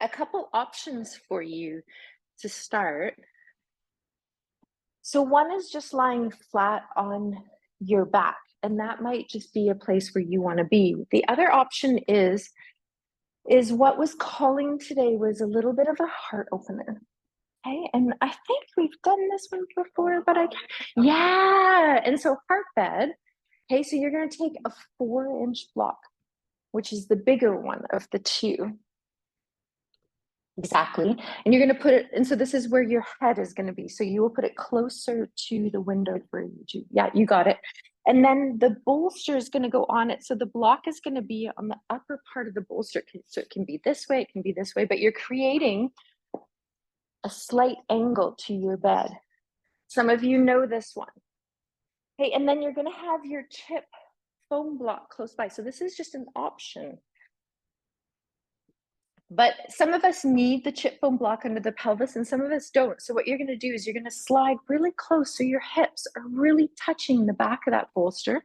a couple options for you to start. So one is just lying flat on your back, and that might just be a place where you want to be. The other option is what was calling today was a little bit of a heart opener. Okay, and I think we've done this one before, but yeah. And so heart bed. Okay, so you're going to take a 4-inch block, which is the bigger one of the two. Exactly. And you're going to put it, and so this is where your head is going to be. So you will put it closer to the window for you. Yeah, you got it. And then the bolster is going to go on it. So the block is going to be on the upper part of the bolster. So it can be this way, it can be this way, but you're creating a slight angle to your bed. Some of you know this one. Okay, and then you're going to have your chip foam block close by. So this is just an option. But some of us need the chip foam block under the pelvis and some of us don't. So what you're going to do is you're going to slide really close so your hips are really touching the back of that bolster,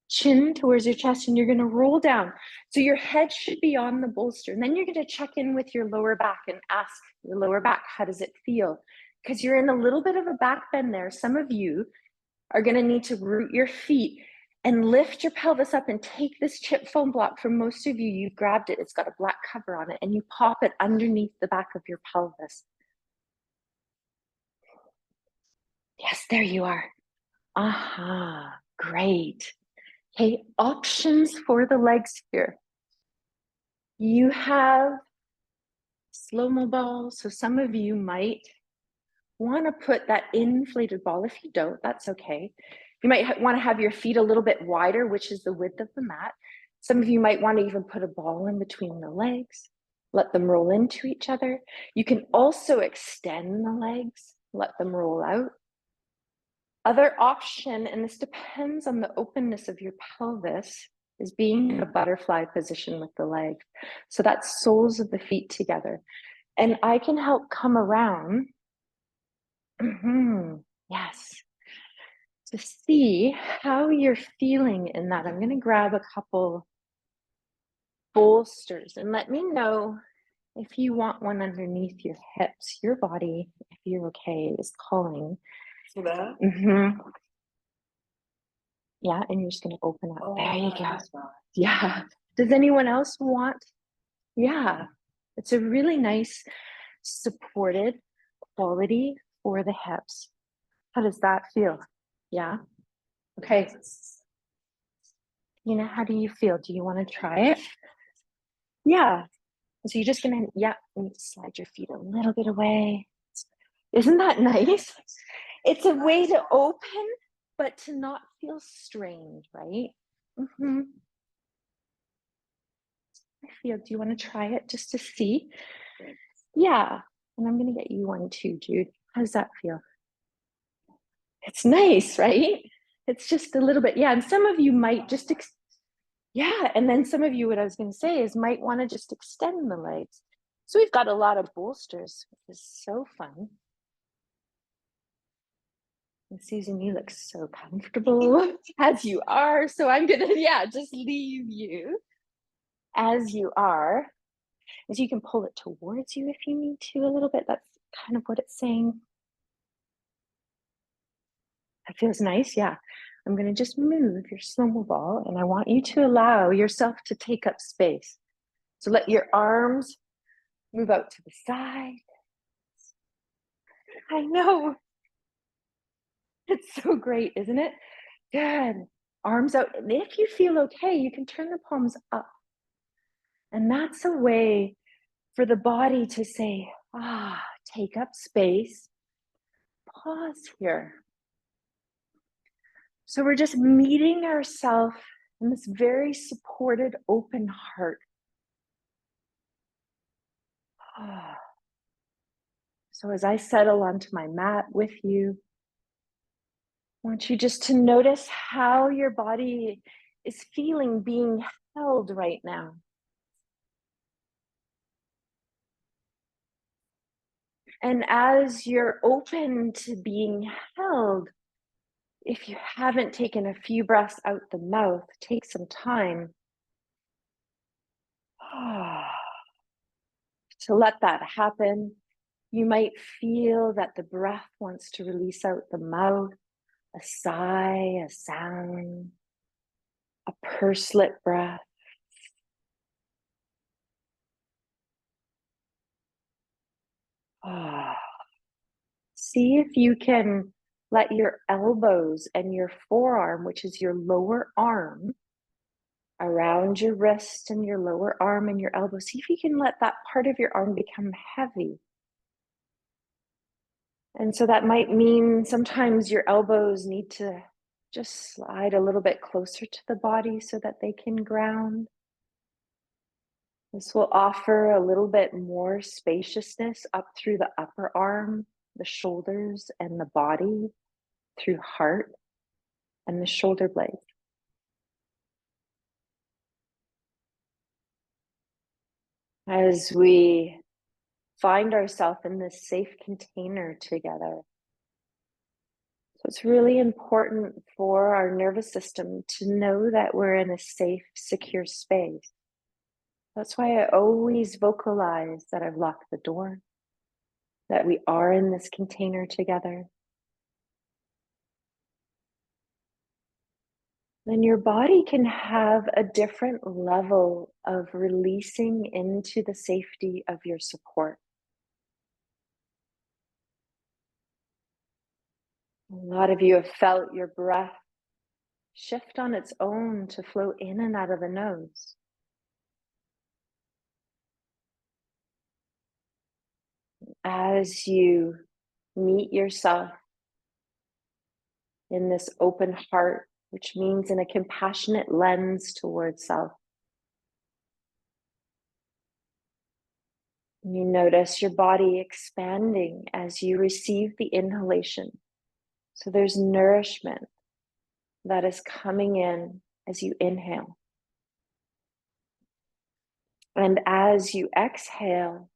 chin towards your chest, and you're going to roll down. So your head should be on the bolster. And then you're going to check in with your lower back and ask your lower back, how does it feel? Because you're in a little bit of a back bend there. Some of you are going to need to root your feet and lift your pelvis up and take this chip foam block. For most of you, you've grabbed it. It's got a black cover on it, and you pop it underneath the back of your pelvis. Yes, there you are. Aha, great. Okay, options for the legs here. You have slow-mo balls. So some of you might want to put that inflated ball. If you don't, that's okay. You might want to have your feet a little bit wider, which is the width of the mat. Some of you might want to even put a ball in between the legs, let them roll into each other. You can also extend the legs, let them roll out. Other option, and this depends on the openness of your pelvis, is being in a butterfly position with the legs. So that's soles of the feet together. And I can help come around. Yes. To see how you're feeling in that, I'm going to grab a couple bolsters and let me know if you want one underneath your hips. Your body, if you're okay, is calling. See that? Yeah, and you're just going to open up. Oh, there you go. Yeah. Does anyone else want? Yeah. It's a really nice supported quality for the hips. How does that feel? Yeah. Okay. You know, how do you feel? Do you want to try it? Yeah. So you're just gonna, yeah, slide your feet a little bit away. Isn't that nice? It's a way to open, but to not feel strained, right? I feel, do you want to try it just to see? Yeah. And I'm gonna get you one too, Jude. How does that feel? It's nice, right? It's just a little bit, yeah. And some of you might just, yeah. And then some of you, what I was gonna say is might want to just extend the legs. So we've got a lot of bolsters, which is so fun. And Susan, you look so comfortable as you are. So I'm gonna, yeah, just leave you as you are. As you can pull it towards you if you need to a little bit. That's kind of what it's saying. That feels nice, yeah. I'm gonna just move your slow-mo ball and I want you to allow yourself to take up space. So let your arms move out to the side. I know. It's so great, isn't it? Good. Arms out. And if you feel okay, you can turn the palms up. And that's a way for the body to say, take up space. Pause here. So we're just meeting ourselves in this very supported, open heart. So as I settle onto my mat with you, I want you just to notice how your body is feeling being held right now. And as you're open to being held, if you haven't taken a few breaths out the mouth, take some time To let that happen, you might feel that the breath wants to release out the mouth, a sigh, a sound, a pursed breath. Ah. See if you can let your elbows and your forearm, which is your lower arm, around your wrist and your lower arm and your elbow. See if you can let that part of your arm become heavy. And so that might mean sometimes your elbows need to just slide a little bit closer to the body so that they can ground. This will offer a little bit more spaciousness up through the upper arm, the shoulders, and the body, through heart and the shoulder blades. As we find ourselves in this safe container together. So it's really important for our nervous system to know that we're in a safe, secure space. That's why I always vocalize that I've locked the door, that we are in this container together. Then your body can have a different level of releasing into the safety of your support. A lot of you have felt your breath shift on its own to flow in and out of the nose. As you meet yourself in this open heart, which means in a compassionate lens towards self, you notice your body expanding as you receive the inhalation. So there's nourishment that is coming in as you inhale. And as you exhale,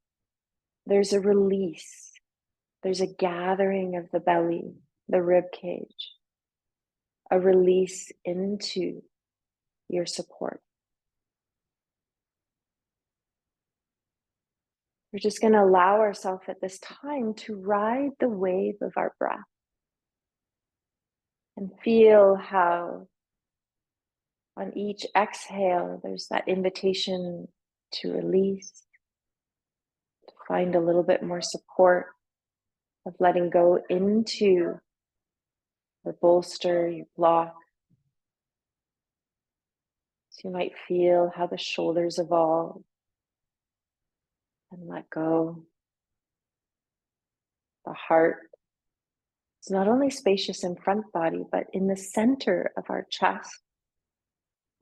there's a release. There's a gathering of the belly, the rib cage, a release into your support. We're just going to allow ourselves at this time to ride the wave of our breath and feel how on each exhale, there's that invitation to release, to find a little bit more support, of letting go into the bolster, your block. So you might feel how the shoulders evolve and let go. The heart is not only spacious in front body, but in the center of our chest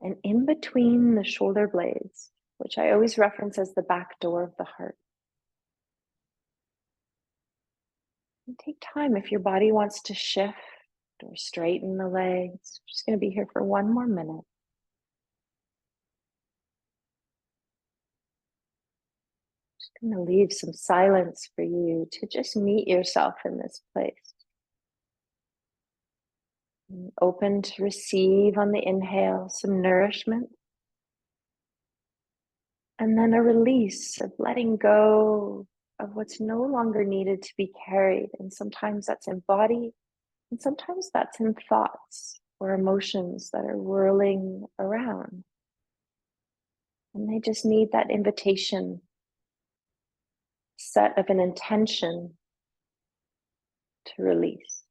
and in between the shoulder blades, which I always reference as the back door of the heart. And take time if your body wants to shift or straighten the legs. I'm just going to be here for one more minute. Just going to leave some silence for you to just meet yourself in this place. And open to receive on the inhale some nourishment. And then a release of letting go of what's no longer needed to be carried. And sometimes that's in body, and sometimes that's in thoughts or emotions that are whirling around. And they just need that invitation, set of an intention to release.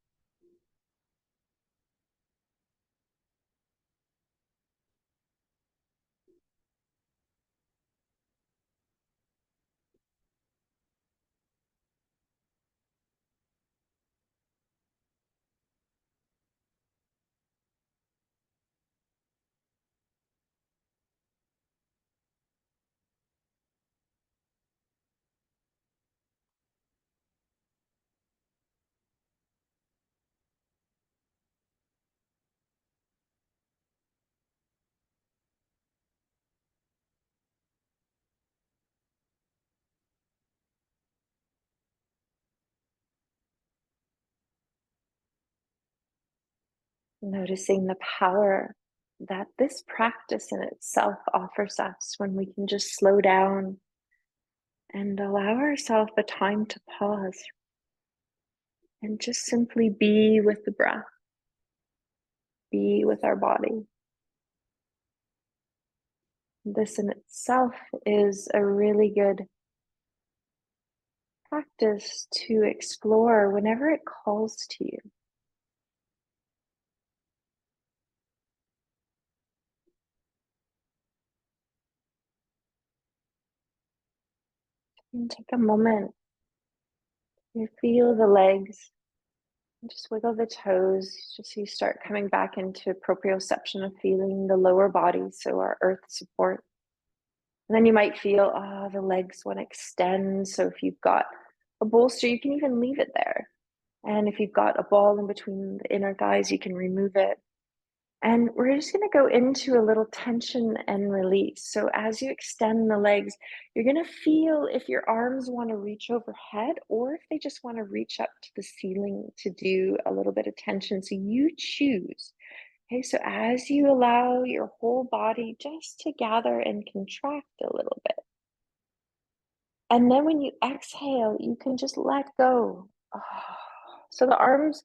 Noticing the power that this practice in itself offers us when we can just slow down And allow ourselves the time to pause and just simply be with the breath, be with our body. This in itself is a really good practice to explore whenever it calls to you. And take a moment. You feel the legs. Just wiggle the toes, just so you start coming back into proprioception of feeling the lower body, so our earth support. And then you might feel, the legs want to extend. So if you've got a bolster, you can even leave it there. And if you've got a ball in between the inner thighs, you can remove it. And we're just going to go into a little tension and release. So as you extend the legs, you're going to feel if your arms want to reach overhead or if they just want to reach up to the ceiling to do a little bit of tension. So you choose. Okay, so as you allow your whole body just to gather and contract a little bit. And then when you exhale, you can just let go. So the arms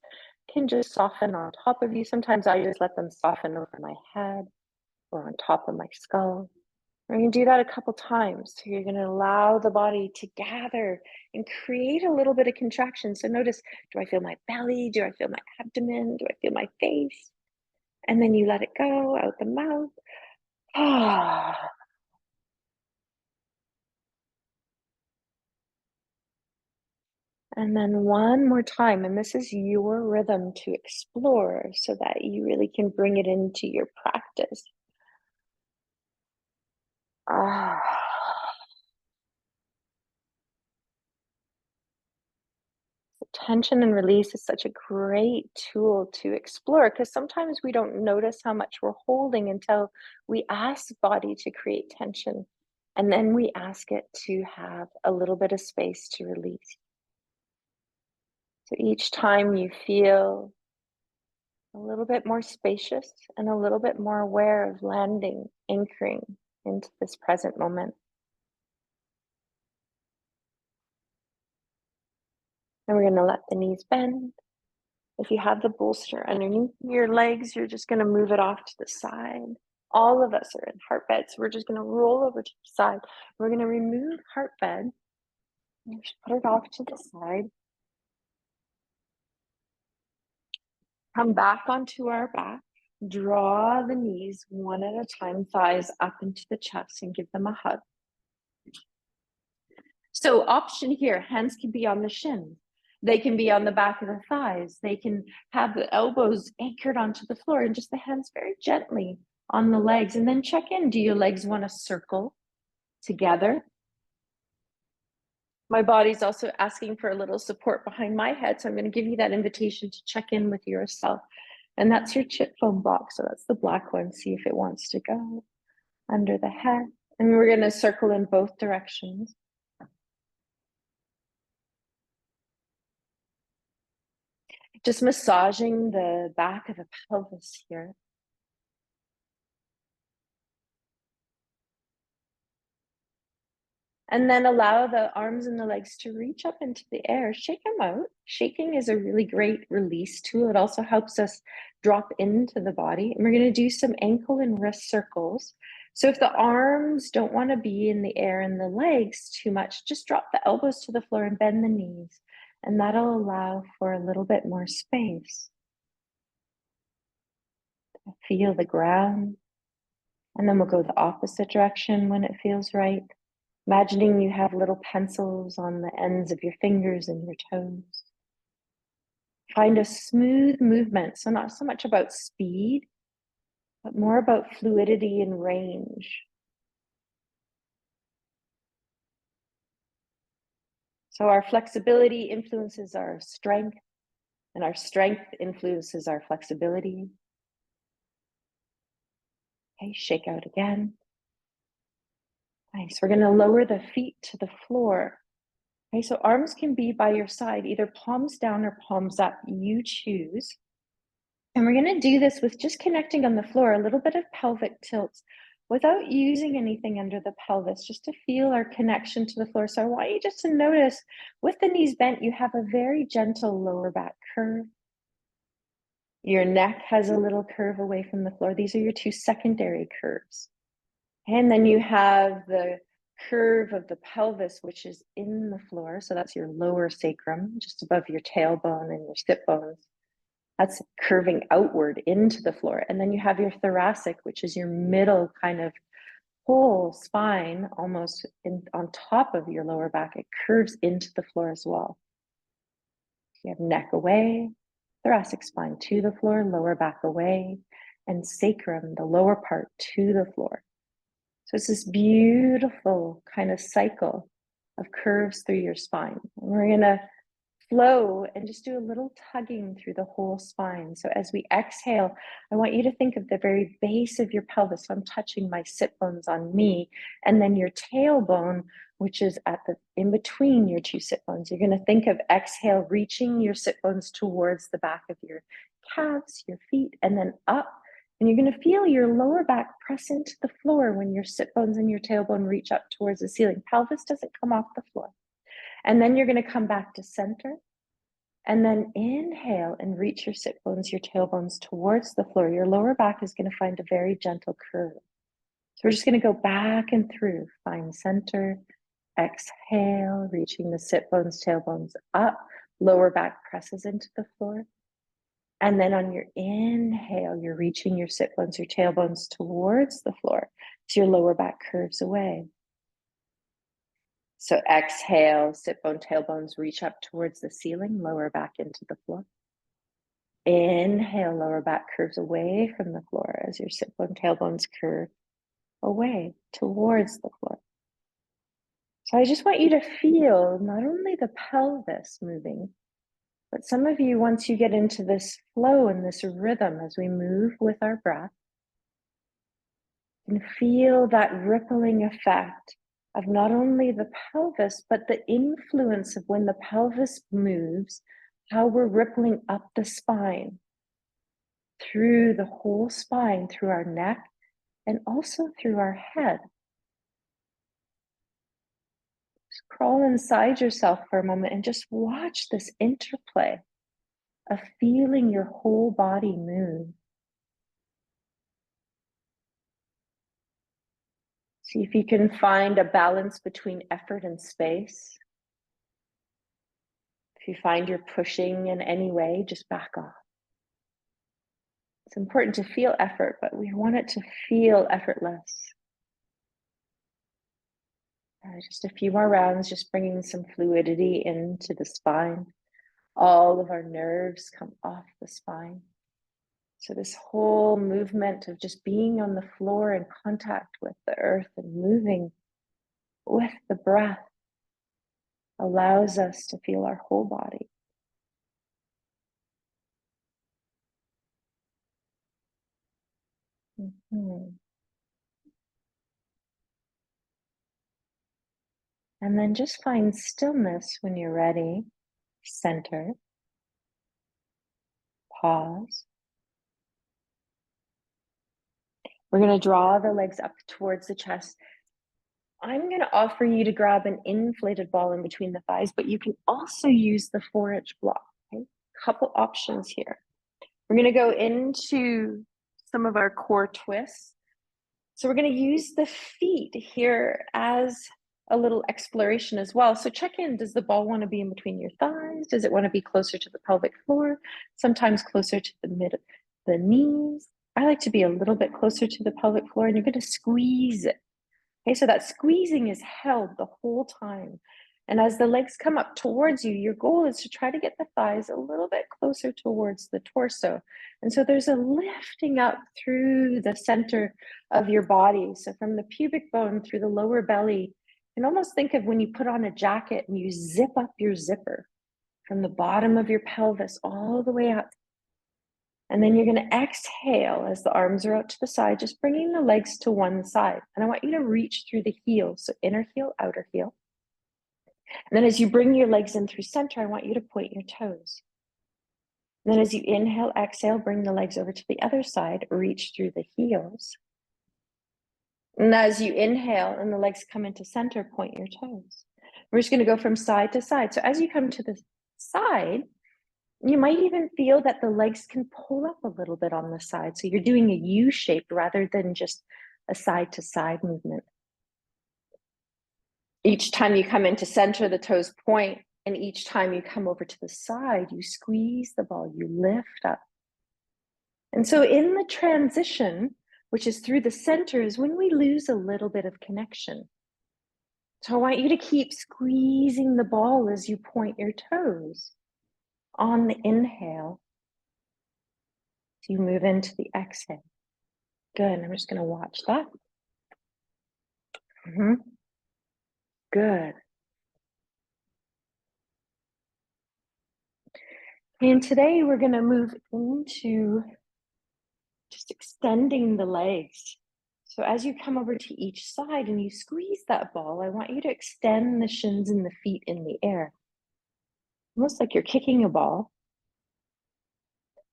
can just soften on top of you. Sometimes I just let them soften over my head or on top of my skull. We're going to do that a couple times. So you're going to allow the body to gather and create a little bit of contraction. So notice, do I feel my belly? Do I feel my abdomen? Do I feel my face? And then you let it go out the mouth. And then one more time, and this is your rhythm to explore so that you really can bring it into your practice. Tension and release is such a great tool to explore because sometimes we don't notice how much we're holding until we ask the body to create tension. And then we ask it to have a little bit of space to release. So each time you feel a little bit more spacious and a little bit more aware of landing, anchoring into this present moment. And we're going to let the knees bend. If you have the bolster underneath your legs, you're just going to move it off to the side. All of us are in heart bed, so we're just going to roll over to the side. We're going to remove heart bed. And just put it off to the side. Come back onto our back. Draw the knees one at a time, thighs up into the chest, and give them a hug. So option here, hands can be on the shins. They can be on the back of the thighs. They can have the elbows anchored onto the floor and just the hands very gently on the legs. And then check in. Do your legs want to circle together? My body's also asking for a little support behind my head. So I'm going to give you that invitation to check in with yourself. And that's your chip foam box. So that's the black one. See if it wants to go under the head. And we're going to circle in both directions. Just massaging the back of the pelvis here. And then allow the arms and the legs to reach up into the air. Shake them out. Shaking is a really great release tool. It also helps us drop into the body. And we're going to do some ankle and wrist circles. So if the arms don't want to be in the air and the legs too much, just drop the elbows to the floor and bend the knees. And that'll allow for a little bit more space. Feel the ground. And then we'll go the opposite direction when it feels right. Imagining you have little pencils on the ends of your fingers and your toes. Find a smooth movement. So not so much about speed, but more about fluidity and range. So our flexibility influences our strength, and our strength influences our flexibility. Okay, shake out again. Nice. We're going to lower the feet to the floor. Okay, so arms can be by your side, either palms down or palms up. You choose. And we're going to do this with just connecting on the floor, a little bit of pelvic tilt without using anything under the pelvis, just to feel our connection to the floor. So I want you just to notice with the knees bent, you have a very gentle lower back curve. Your neck has a little curve away from the floor. These are your two secondary curves. And then you have the curve of the pelvis, which is in the floor. So that's your lower sacrum, just above your tailbone and your sit bones. That's curving outward into the floor. And then you have your thoracic, which is your middle kind of whole spine, almost on top of your lower back. It curves into the floor as well. You have neck away, thoracic spine to the floor, lower back away, and sacrum, the lower part, to the floor. So it's this beautiful kind of cycle of curves through your spine. And we're going to flow and just do a little tugging through the whole spine. So as we exhale, I want you to think of the very base of your pelvis. So I'm touching my sit bones on me, and then your tailbone, which is at the in between your two sit bones. You're going to think of exhale, reaching your sit bones towards the back of your calves, your feet, and then up. And you're going to feel your lower back press into the floor when your sit bones and your tailbone reach up towards the ceiling. Pelvis doesn't come off the floor. And then you're going to come back to center. And then inhale and reach your sit bones, your tailbones towards the floor. Your lower back is going to find a very gentle curve. So we're just going to go back and through. Find center. Exhale, reaching the sit bones, tailbones up. Lower back presses into the floor. And then on your inhale, you're reaching your sit bones, your tailbones towards the floor. So your lower back curves away. So exhale, sit bone, tailbones reach up towards the ceiling, lower back into the floor. Inhale, lower back curves away from the floor as your sit bone, tailbones curve away towards the floor. So I just want you to feel not only the pelvis moving, but some of you, once you get into this flow and this rhythm as we move with our breath, and feel that rippling effect of not only the pelvis, but the influence of when the pelvis moves, how we're rippling up the spine, through the whole spine, through our neck, and also through our head. Just crawl inside yourself for a moment and just watch this interplay of feeling your whole body move. See if you can find a balance between effort and space. If you find you're pushing in any way, just back off. It's important to feel effort, but we want it to feel effortless. Just a few more rounds, just bringing some fluidity into the spine. All of our nerves come off the spine. So this whole movement of just being on the floor in contact with the earth and moving with the breath allows us to feel our whole body. Mm-hmm. And then just find stillness when you're ready. Center. Pause. We're going to draw the legs up towards the chest. I'm going to offer you to grab an inflated ball in between the thighs, but you can also use the 4-inch block. Okay? Couple options here. We're going to go into some of our core twists. So we're going to use the feet here as a little exploration as well. So check in, does the ball want to be in between your thighs? Does it want to be closer to the pelvic floor? Sometimes closer to the knees. I like to be a little bit closer to the pelvic floor, and you're going to squeeze it. Okay, so that squeezing is held the whole time. And as the legs come up towards you, your goal is to try to get the thighs a little bit closer towards the torso. And so there's a lifting up through the center of your body. So from the pubic bone through the lower belly, you can almost think of when you put on a jacket and you zip up your zipper from the bottom of your pelvis all the way up. And then you're going to exhale as the arms are out to the side, just bringing the legs to one side. And I want you to reach through the heels. So inner heel, outer heel. And then as you bring your legs in through center, I want you to point your toes. And then as you inhale, exhale, bring the legs over to the other side, reach through the heels. And as you inhale and the legs come into center, point your toes. We're just going to go from side to side. So as you come to the side, you might even feel that the legs can pull up a little bit on the side. So you're doing a U shape rather than just a side to side movement. Each time you come into center, the toes point, and each time you come over to the side, you squeeze the ball, you lift up. And so in the transition, which is through the center, is when we lose a little bit of connection. So I want you to keep squeezing the ball as you point your toes on the inhale. So you move into the exhale. Good. I'm just going to watch that. Good. And today we're going to move into just extending the legs. So as you come over to each side and you squeeze that ball, I want you to extend the shins and the feet in the air. Almost like you're kicking a ball.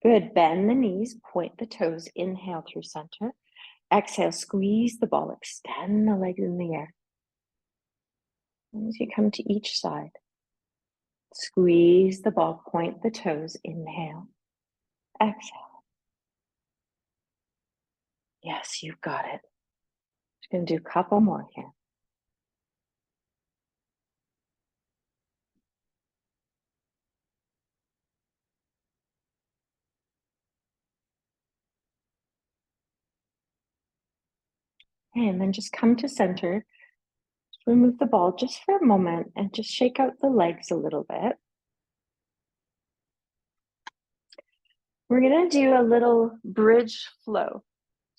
Good. Bend the knees, point the toes, inhale through center. Exhale, squeeze the ball, extend the legs in the air. And as you come to each side, squeeze the ball, point the toes, inhale. Exhale. Yes, you've got it. Just going to do a couple more here. And then just come to center. Just remove the ball just for a moment and just shake out the legs a little bit. We're going to do a little bridge flow.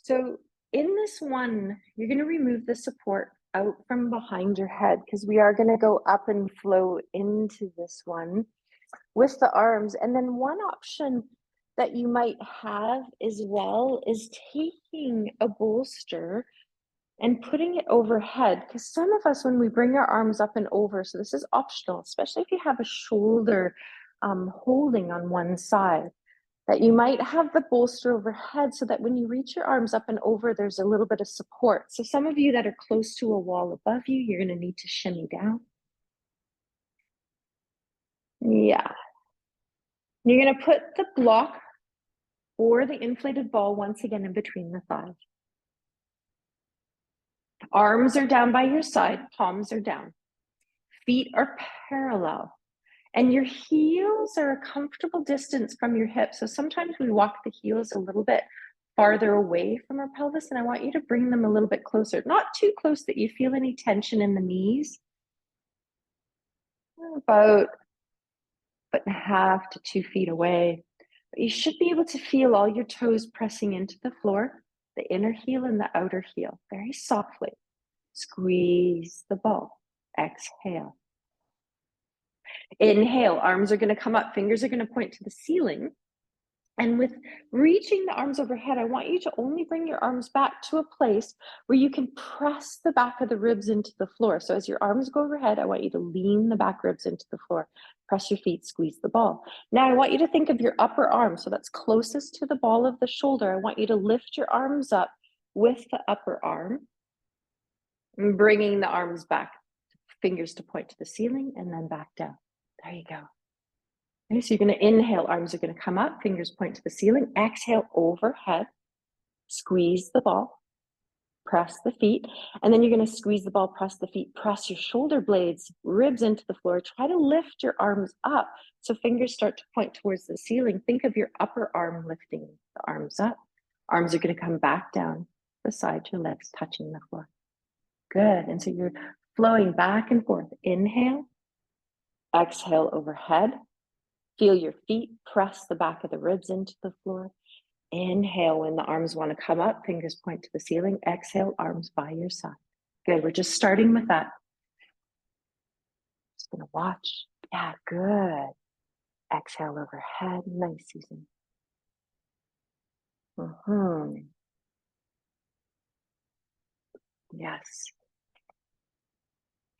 So in this one, you're going to remove the support out from behind your head because we are going to go up and flow into this one with the arms. And then one option that you might have as well is taking a bolster and putting it overhead, because some of us, when we bring our arms up and over, so this is optional, especially if you have a shoulder holding on one side, that you might have the bolster overhead so that when you reach your arms up and over, there's a little bit of support. So some of you that are close to a wall above you, you're going to need to shimmy down. Yeah. You're going to put the block or the inflated ball once again in between the thighs. Arms are down by your side, palms are down. Feet are parallel. And your heels are a comfortable distance from your hips. So sometimes we walk the heels a little bit farther away from our pelvis, and I want you to bring them a little bit closer. Not too close that you feel any tension in the knees. About 1.5 to 2 feet away. But you should be able to feel all your toes pressing into the floor, the inner heel and the outer heel, very softly. Squeeze the ball. Exhale. Inhale, arms are going to come up, fingers are going to point to the ceiling. And with reaching the arms overhead, I want you to only bring your arms back to a place where you can press the back of the ribs into the floor. So as your arms go overhead, I want you to lean the back ribs into the floor. Press your feet, squeeze the ball. Now I want you to think of your upper arm. So that's closest to the ball of the shoulder. I want you to lift your arms up with the upper arm, and bringing the arms back, fingers to point to the ceiling and then back down. There you go. Okay, so you're going to inhale, arms are going to come up, fingers point to the ceiling. Exhale, overhead, squeeze the ball, press the feet, and then you're going to squeeze the ball, press the feet, press your shoulder blades, ribs into the floor. Try to lift your arms up so fingers start to point towards the ceiling. Think of your upper arm lifting the arms up. Arms are going to come back down beside your legs, touching the floor. Good. And so you're flowing back and forth. Inhale, exhale, overhead. Feel your feet press the back of the ribs into the floor. Inhale when the arms want to come up, fingers point to the ceiling. Exhale, arms by your side. Good, we're just starting with that. Just gonna watch. Yeah, good. Exhale overhead, nice, Susan. Yes.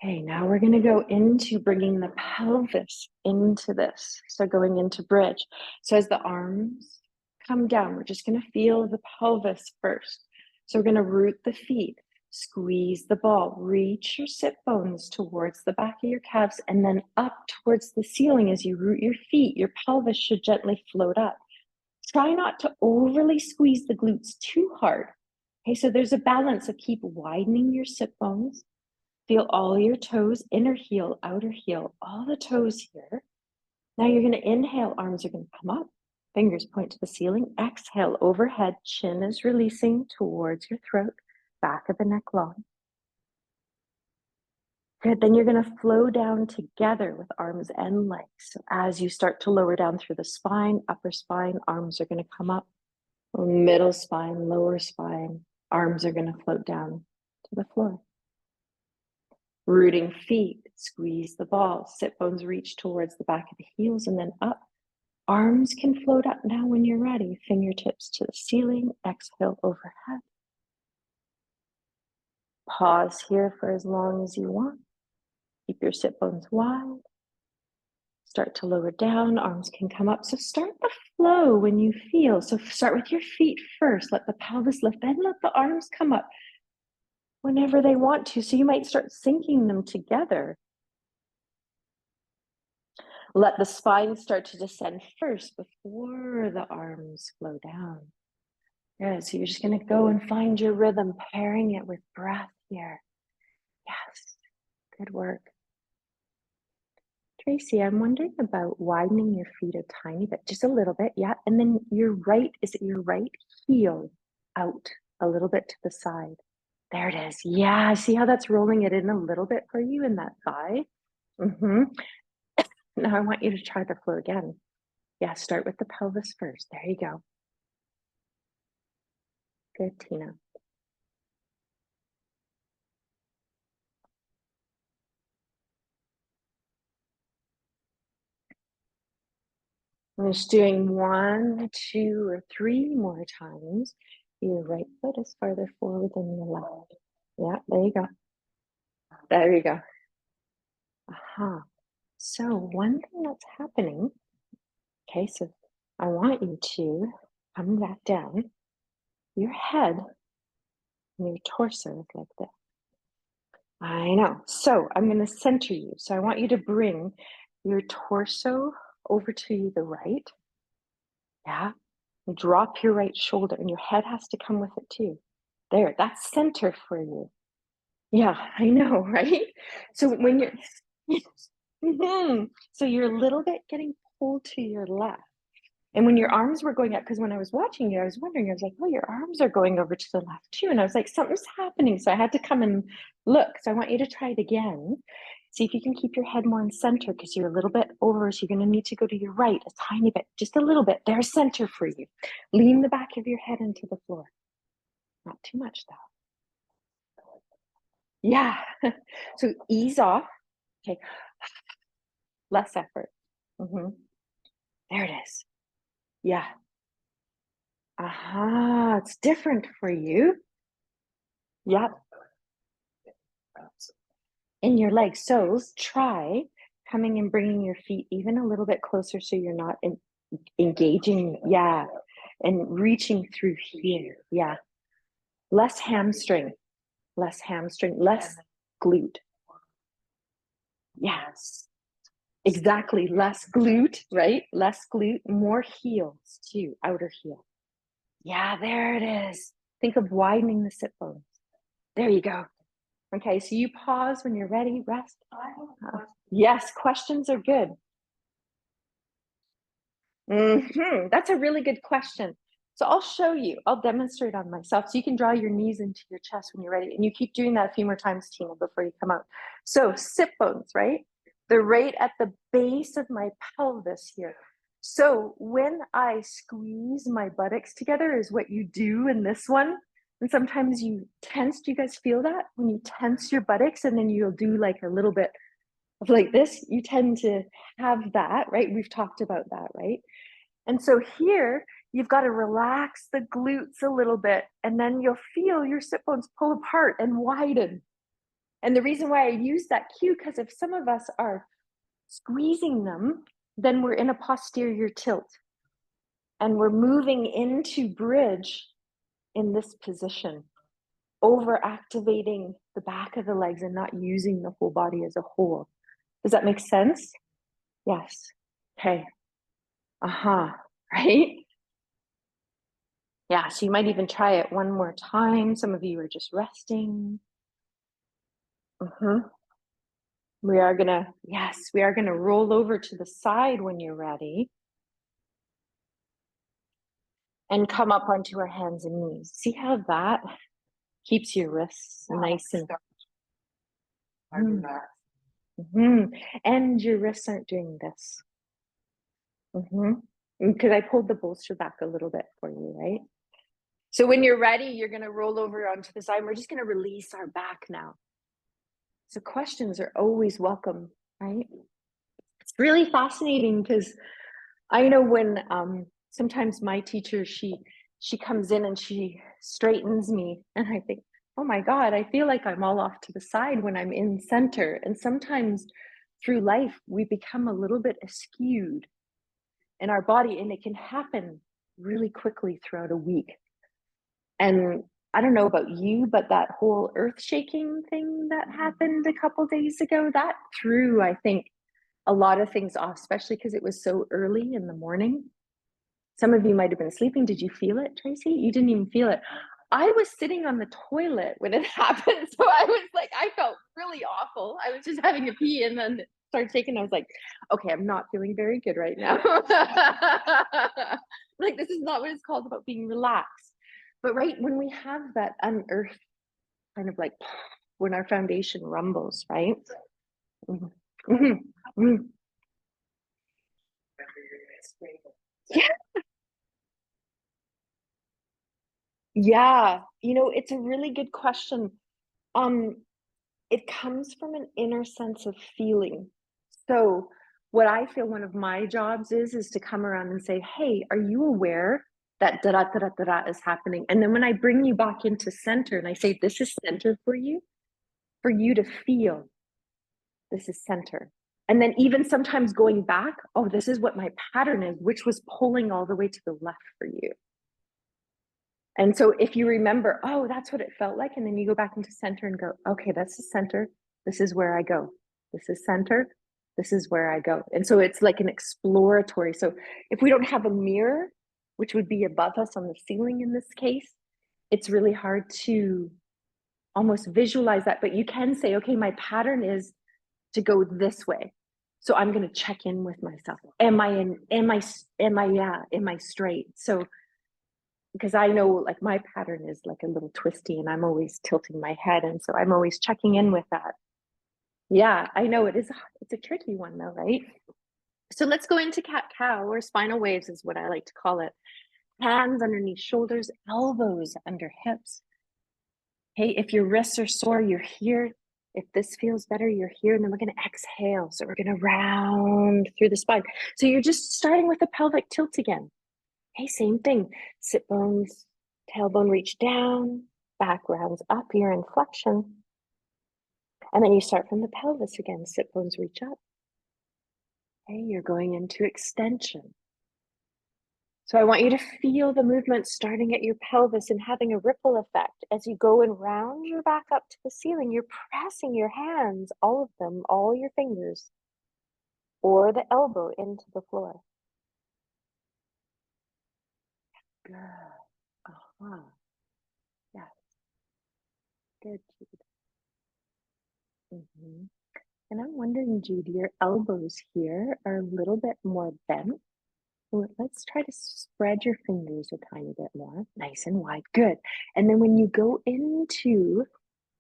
Okay, now we're going to go into bringing the pelvis into this. So going into bridge. So as the arms come down, we're just going to feel the pelvis first. So we're going to root the feet. Squeeze the ball. Reach your sit bones towards the back of your calves and then up towards the ceiling as you root your feet. Your pelvis should gently float up. Try not to overly squeeze the glutes too hard. Okay, so there's a balance of keep widening your sit bones. Feel all your toes, inner heel, outer heel, all the toes here. Now you're going to inhale, arms are going to come up, fingers point to the ceiling. Exhale, overhead, chin is releasing towards your throat, back of the neck long. Good, then you're going to flow down together with arms and legs. So as you start to lower down through the spine, upper spine, arms are going to come up. Middle spine, lower spine, arms are going to float down to the floor. Rooting feet, squeeze the ball, sit bones reach towards the back of the heels and then up. Arms can float up now when you're ready. Fingertips to the ceiling, exhale overhead. Pause here for as long as you want. Keep your sit bones wide. Start to lower down, arms can come up. So start the flow when you feel. So start with your feet first. Let the pelvis lift, then let the arms come up whenever they want to. So you might start syncing them together. Let the spine start to descend first before the arms flow down. Good, so you're just gonna go and find your rhythm, pairing it with breath here. Yes, good work. Tracy, I'm wondering about widening your feet a tiny bit, just a little bit, yeah. And then is it your right heel out a little bit to the side? There it is. Yeah, see how that's rolling it in a little bit for you in that thigh? Now I want you to try the flow again. Yeah, start with the pelvis first. There you go. Good, Tina. I'm just doing 1, 2, or 3 more times. Your right foot is farther forward than your left. Yeah, there you go. There you go. Aha. So one thing that's happening, okay, so I want you to come back down. Your head and your torso is like this. I know. So I'm going to center you. So I want you to bring your torso over to the right. Yeah. Drop your right shoulder and your head has to come with it too. There, that's center for you. Yeah, I know, right? So when you're, so you're a little bit getting pulled to your left. And when your arms were going up, because when I was watching you, I was wondering, I was like, oh, your arms are going over to the left too. And I was like, something's happening. So I had to come and look. So I want you to try it again. See if you can keep your head more in center because you're a little bit over. So you're going to need to go to your right a tiny bit, just a little bit. There's center for you. Lean the back of your head into the floor. Not too much though. Yeah. So ease off. Okay. Less effort. There it is. Yeah. Aha, it's different for you. Yep. In your legs. So try coming and bringing your feet even a little bit closer so you're not engaging. Yeah. And reaching through here. Yeah. Less hamstring, less glute. Yes. Exactly. Less glute, right? Less glute, more heels too, outer heel. Yeah, there it is. Think of widening the sit bones. There you go. Okay, so you pause when you're ready, rest. Yes, questions are good. That's a really good question. So I'll show you, I'll demonstrate on myself. So you can draw your knees into your chest when you're ready. And you keep doing that a few more times, Tina, before you come out. So sit bones, right? They're right at the base of my pelvis here. So when I squeeze my buttocks together is what you do in this one. And sometimes you tense. Do you guys feel that? When you tense your buttocks and then you'll do like a little bit of like this, you tend to have that, right? We've talked about that, right? And so here, you've got to relax the glutes a little bit, and then you'll feel your sit bones pull apart and widen. And the reason why I use that cue, because if some of us are squeezing them, then we're in a posterior tilt. And we're moving into bridge in this position. over activating the back of the legs and not using the whole body as a whole. Does that make sense? Yes. Okay. Right? Yeah, so you might even try it one more time. Some of you are just resting. We are gonna, yes, we are gonna roll over to the side when you're ready. And come up onto our hands and knees. See how that keeps your wrists nice and and your wrists aren't doing this. Because I pulled the bolster back a little bit for you, right? So when you're ready, you're going to roll over onto the side. We're just going to release our back now. So questions are always welcome, right? It's really fascinating because I know when sometimes my teacher, she comes in and she straightens me and I think, oh my God, I feel like I'm all off to the side when I'm in center. And sometimes through life, we become a little bit askewed in our body, and it can happen really quickly throughout a week. And I don't know about you, but that whole earth shaking thing that happened a couple days ago, that threw, I think, a lot of things off, especially because it was so early in the morning. Some of you might have been sleeping. Did you feel it, Tracy? You didn't even feel it. I was sitting on the toilet when it happened. So I was like, I felt really awful. I was just having a pee and then it started shaking. I was like, okay, I'm not feeling very good right now. Like, this is not what it's called about being relaxed. But right when we have that unearthed kind of like when our foundation rumbles, right? Yeah. Yeah, it's a really good question. Um, it comes from an inner sense of feeling. So what I feel one of my jobs is to come around and say, hey, are you aware that da da da da da is happening? And then when I bring you back into center and I say, this is center for you to feel this is center. And then even sometimes going back, oh, this is what my pattern is, which was pulling all the way to the left for you. And so if you remember, oh, that's what it felt like, and then you go back into center and go, okay, that's the center. This is where I go. This is center. This is where I go. And so it's like an exploratory. So if we don't have a mirror, which would be above us on the ceiling in this case, it's really hard to almost visualize that. But you can say, okay, my pattern is to go this way. So I'm going to check in with myself. Am I straight? So because I know like my pattern is like a little twisty and I'm always tilting my head. And so I'm always checking in with that. Yeah, I know it's a tricky one though, right? So let's go into cat-cow, or spinal waves is what I like to call it. Hands underneath shoulders, elbows under hips. Hey, if your wrists are sore, you're here. If this feels better, you're here. And then we're going to exhale. So we're going to round through the spine. So you're just starting with the pelvic tilt again. Hey, same thing. Sit bones, tailbone reach down, back rounds up, your inflection. And then you start from the pelvis again. Sit bones reach up. Okay, you're going into extension. So I want you to feel the movement starting at your pelvis and having a ripple effect. As you go and round your back up to the ceiling, you're pressing your hands, all of them, all your fingers, or the elbow into the floor. Good. Yes. Good, Jude. And I'm wondering, Jude, your elbows here are a little bit more bent. Let's try to spread your fingers a tiny bit more, nice and wide. Good. And then when you go into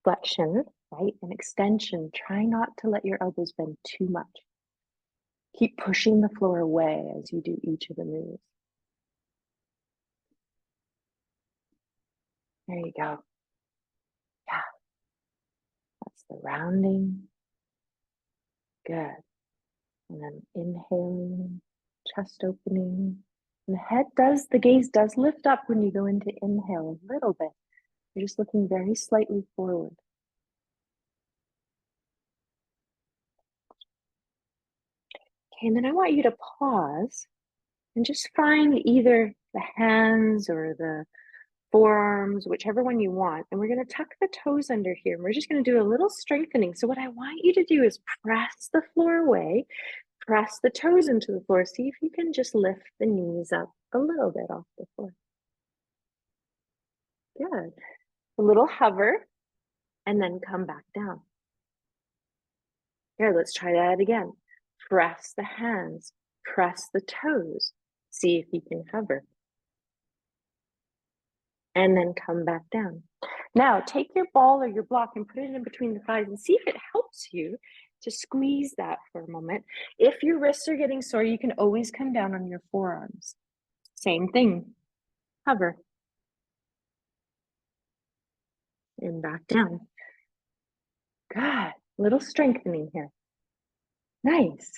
flexion, right, and extension, try not to let your elbows bend too much. Keep pushing the floor away as you do each of the moves. There you go. Yeah. That's the rounding. Good. And then inhaling, chest opening. And the gaze does lift up when you go into inhale a little bit. You're just looking very slightly forward. Okay, and then I want you to pause and just find either the hands or the forearms, whichever one you want. And we're going to tuck the toes under here. And we're just going to do a little strengthening. So what I want you to do is press the floor away, press the toes into the floor. See if you can just lift the knees up a little bit off the floor. Good. A little hover and then come back down. Here, let's try that again. Press the hands, press the toes. See if you can hover. And then come back down. Now, take your ball or your block and put it in between the thighs and see if it helps you to squeeze that for a moment. If your wrists are getting sore, you can always come down on your forearms. Same thing. Hover. And back down. Good. Little strengthening here. Nice.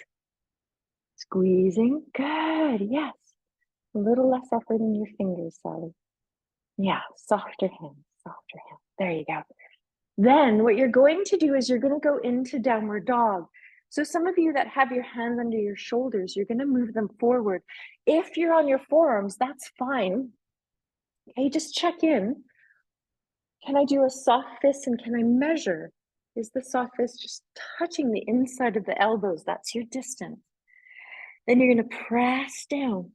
Squeezing. Good. Yes. A little less effort in your fingers, Sally. Yeah. Softer hands. Softer hands. There you go. Then what you're going to do is you're going to go into downward dog. So some of you that have your hands under your shoulders, you're going to move them forward. If you're on your forearms, that's fine. Okay, just check in. Can I do a soft fist and can I measure? Is the soft fist just touching the inside of the elbows? That's your distance. Then you're going to press down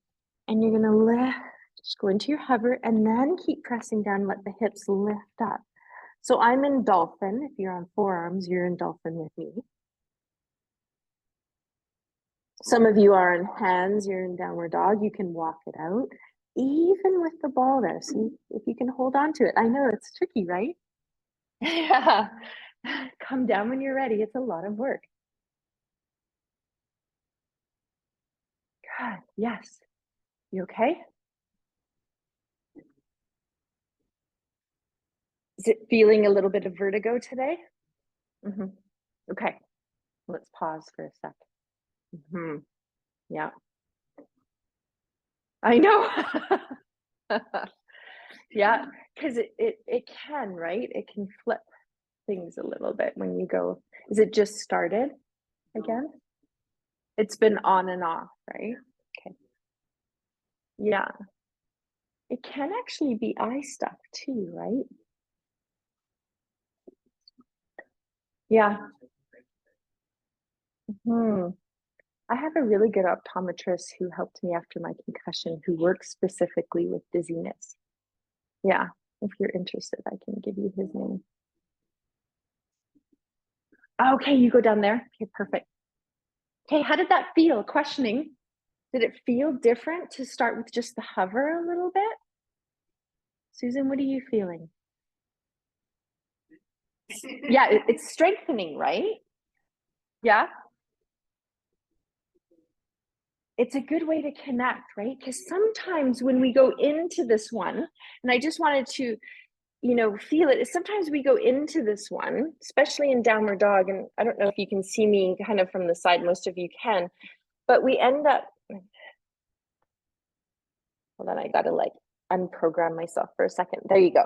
and you're going to lift. Just go into your hover and then keep pressing down. Let the hips lift up. So I'm in dolphin. If you're on forearms, you're in dolphin with me. Some of you are in hands, you're in downward dog. You can walk it out, even with the ball there. See if you can hold on to it. I know it's tricky, right? Yeah. Come down when you're ready. It's a lot of work. Good. Yes. You okay? Is it feeling a little bit of vertigo today? Mm-hmm. Okay. Let's pause for a sec. Mm-hmm. Yeah. I know. Yeah, because it can, right? It can flip things a little bit when you go. Is it just started again? It's been on and off, right? Okay. Yeah. It can actually be eye stuff too, right? Yeah. Hmm. I have a really good optometrist who helped me after my concussion who works specifically with dizziness. Yeah. If you're interested, I can give you his name. Okay, you go down there. Okay, perfect. Okay, how did that feel? Questioning. Did it feel different to start with just the hover a little bit? Susan, what are you feeling? Yeah, it's strengthening, right? Yeah. It's a good way to connect, right? Because sometimes when we go into this one, and I just wanted to, feel it, sometimes we go into this one, especially in downward dog, and I don't know if you can see me kind of from the side, most of you can, but we end up, hold on, I gotta like unprogram myself for a second. There you go.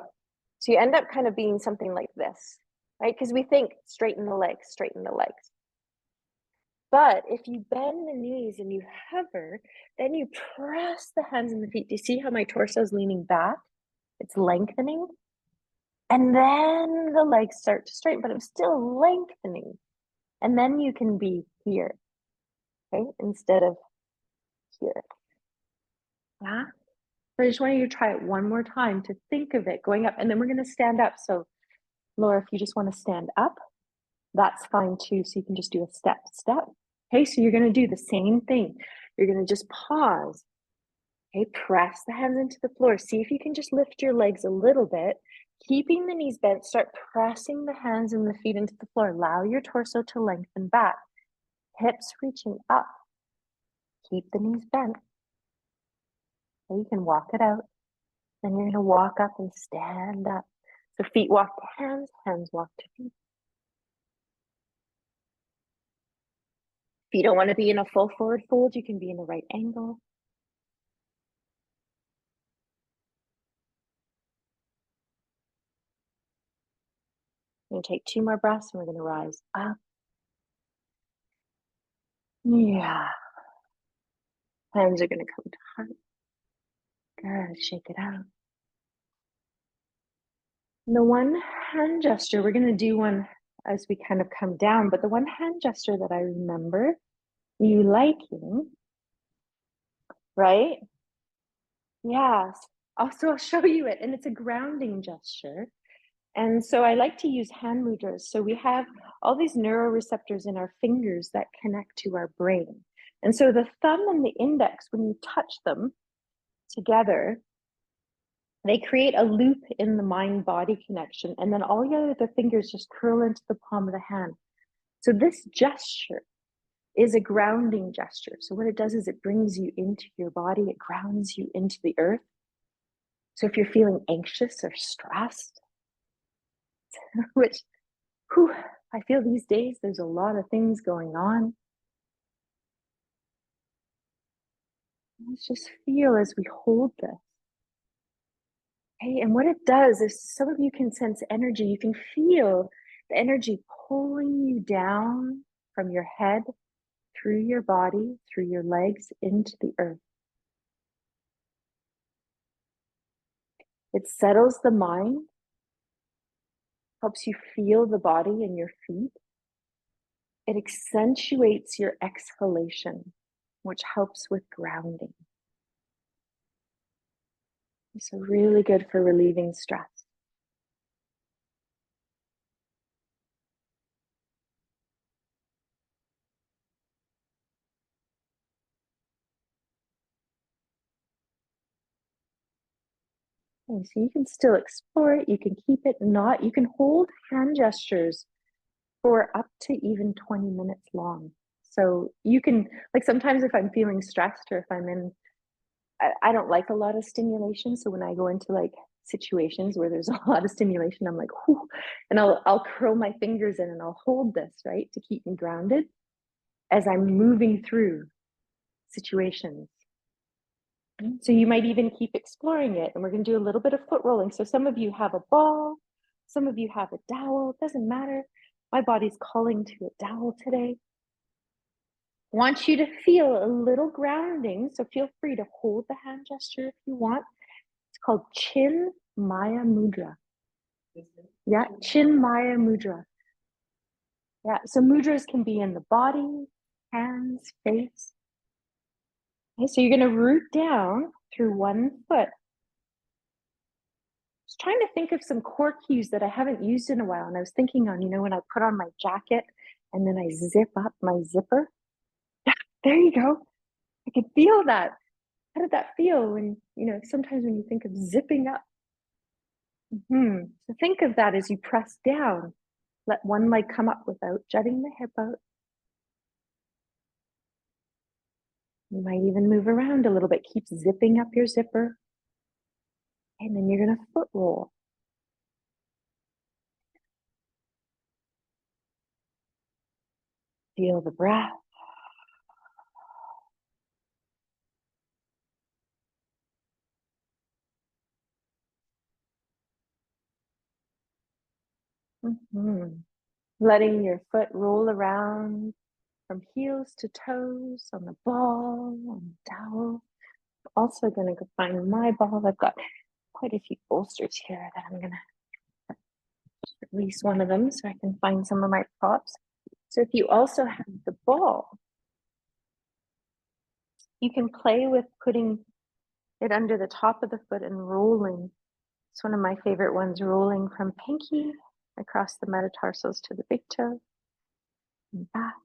So you end up kind of being something like this, right? Because we think straighten the legs, straighten the legs. But if you bend the knees and you hover, then you press the hands and the feet. Do you see how my torso is leaning back? It's lengthening. And then the legs start to straighten, but I'm still lengthening. And then you can be here, okay, instead of here. Yeah. So I just want you to try it one more time to think of it going up. And then we're going to stand up. So, Laura, if you just want to stand up, that's fine too. So you can just do a step, step. Okay, so you're going to do the same thing. You're going to just pause. Okay, press the hands into the floor. See if you can just lift your legs a little bit. Keeping the knees bent, start pressing the hands and the feet into the floor. Allow your torso to lengthen back. Hips reaching up. Keep the knees bent. So you can walk it out. Then you're going to walk up and stand up. So feet walk to hands, hands walk to feet. If you don't want to be in a full forward fold, you can be in the right angle. We're going to take 2 more breaths and we're going to rise up. Yeah. Hands are going to come to heart. Good. Shake it out. The one hand gesture, we're going to do one as we kind of come down, but the one hand gesture that I remember you liking, right? Yes. Also, I'll show you it, and it's a grounding gesture. And so I like to use hand mudras. So we have all these neuroreceptors in our fingers that connect to our brain. And so the thumb and the index, when you touch them together, they create a loop in the mind body connection. And then all your other fingers just curl into the palm of the hand. So this gesture is a grounding gesture. So what it does is it brings you into your body, it grounds you into the earth. So if you're feeling anxious or stressed, which whew, I feel these days there's a lot of things going on. Let's just feel as we hold this. Okay, and what it does is some of you can sense energy. You can feel the energy pulling you down from your head, through your body, through your legs, into the earth. It settles the mind, helps you feel the body and your feet. It accentuates your exhalation, which helps with grounding. So really good for relieving stress. Okay, so you can still explore it, you can keep it not, you can hold hand gestures for up to even 20 minutes long. So you can, like sometimes if I'm feeling stressed or if I'm in, I don't like a lot of stimulation. So when I go into like situations where there's a lot of stimulation, I'm like, whew, and I'll curl my fingers in and I'll hold this, right, to keep me grounded as I'm moving through situations. So you might even keep exploring it. And we're going to do a little bit of foot rolling. So some of you have a ball, some of you have a dowel. It doesn't matter. My body's calling to a dowel today. I want you to feel a little grounding. So feel free to hold the hand gesture if you want. It's called Chin Maya Mudra. Yeah, Chin Maya Mudra. Yeah, so mudras can be in the body, hands, face. Okay, so you're going to root down through one foot. Was trying to think of some core cues that I haven't used in a while. And I was thinking on, when I put on my jacket and then I zip up my zipper. There you go. I could feel that. How did that feel when, sometimes when you think of zipping up? So think of that as you press down. Let one leg come up without jutting the hip out. You might even move around a little bit. Keep zipping up your zipper. And then you're going to foot roll. Feel the breath. Letting your foot roll around from heels to toes on the ball, on the dowel. I'm also going to go find my ball. I've got quite a few bolsters here that I'm going to release one of them so I can find some of my props. So if you also have the ball, you can play with putting it under the top of the foot and rolling. It's one of my favorite ones, rolling from pinky across the metatarsals to the big toe and back,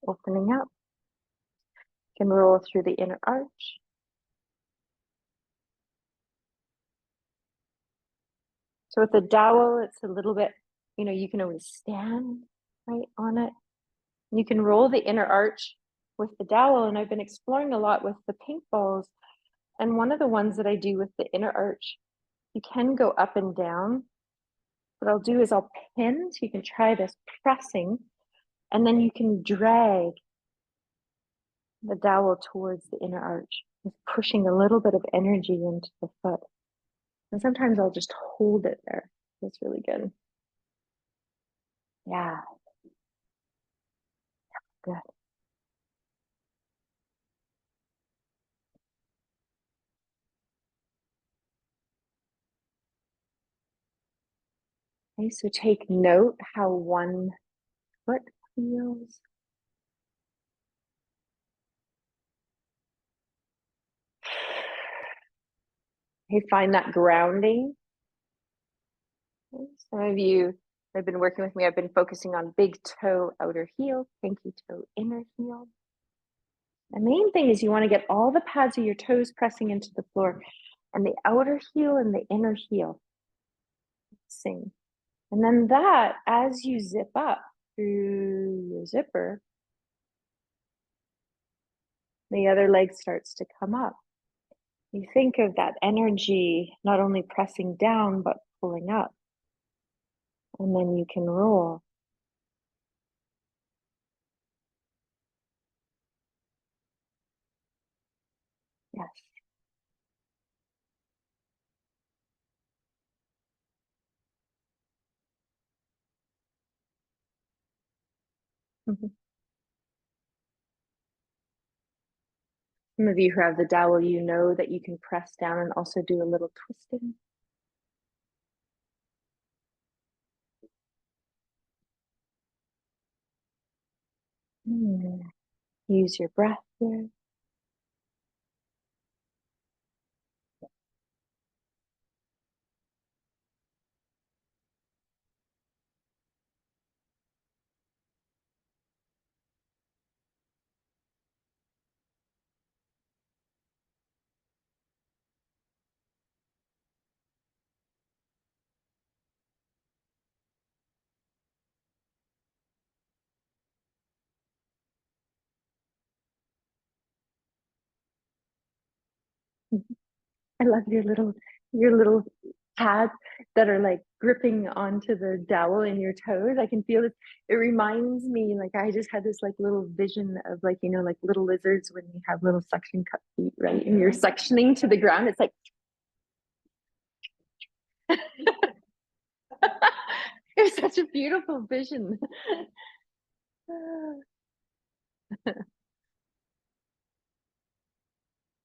opening up. You can roll through the inner arch. So with the dowel, it's a little bit, you can always stand right on it. You can roll the inner arch with the dowel. And I've been exploring a lot with the pink balls. And one of the ones that I do with the inner arch, you can go up and down. What I'll do is I'll pin, so you can try this pressing, and then you can drag the dowel towards the inner arch, just pushing a little bit of energy into the foot. And sometimes I'll just hold it there. It's really good. Yeah. Good. Okay, so take note how one foot feels. Okay, find that grounding. Some of you have been working with me. I've been focusing on big toe, outer heel, pinky toe, inner heel. The main thing is you want to get all the pads of your toes pressing into the floor and the outer heel and the inner heel. Sing. And then that, as you zip up through your zipper, the other leg starts to come up. You think of that energy not only pressing down, but pulling up. And then you can roll. Yes. Mhm. Some of you who have the dowel, you know that you can press down and also do a little twisting. Use your breath here. I love your little pads that are like gripping onto the dowel in your toes. I can feel it. It reminds me, like I just had this like little vision of like, you know, like little lizards when you have little suction cup feet, right? And you're suctioning to the ground. It's like it was such a beautiful vision.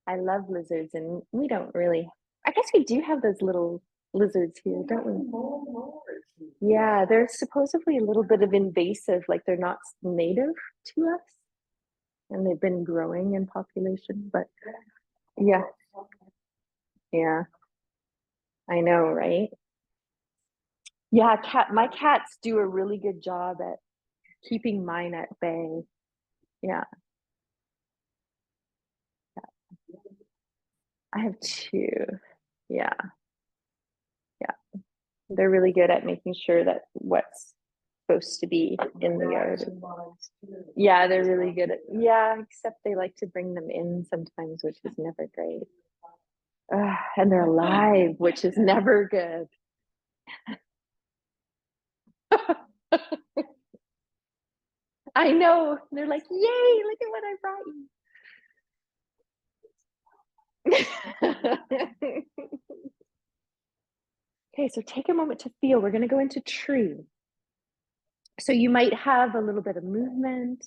I love lizards, and we don't really, I guess we do have those little lizards here, don't we? Yeah, they're supposedly a little bit of invasive, like they're not native to us, and they've been growing in population, but yeah, yeah, I know, right? Yeah, my cats do a really good job at keeping mine at bay. Yeah, I have two. Yeah, yeah. They're really good at making sure that what's supposed to be in the yard. Yeah, they're really good at, yeah, except they like to bring them in sometimes, which is never great. And they're alive, which is never good. I know. They're like, yay, look at what I brought you. Okay, so take a moment to feel. We're going to go into tree. So you might have a little bit of movement.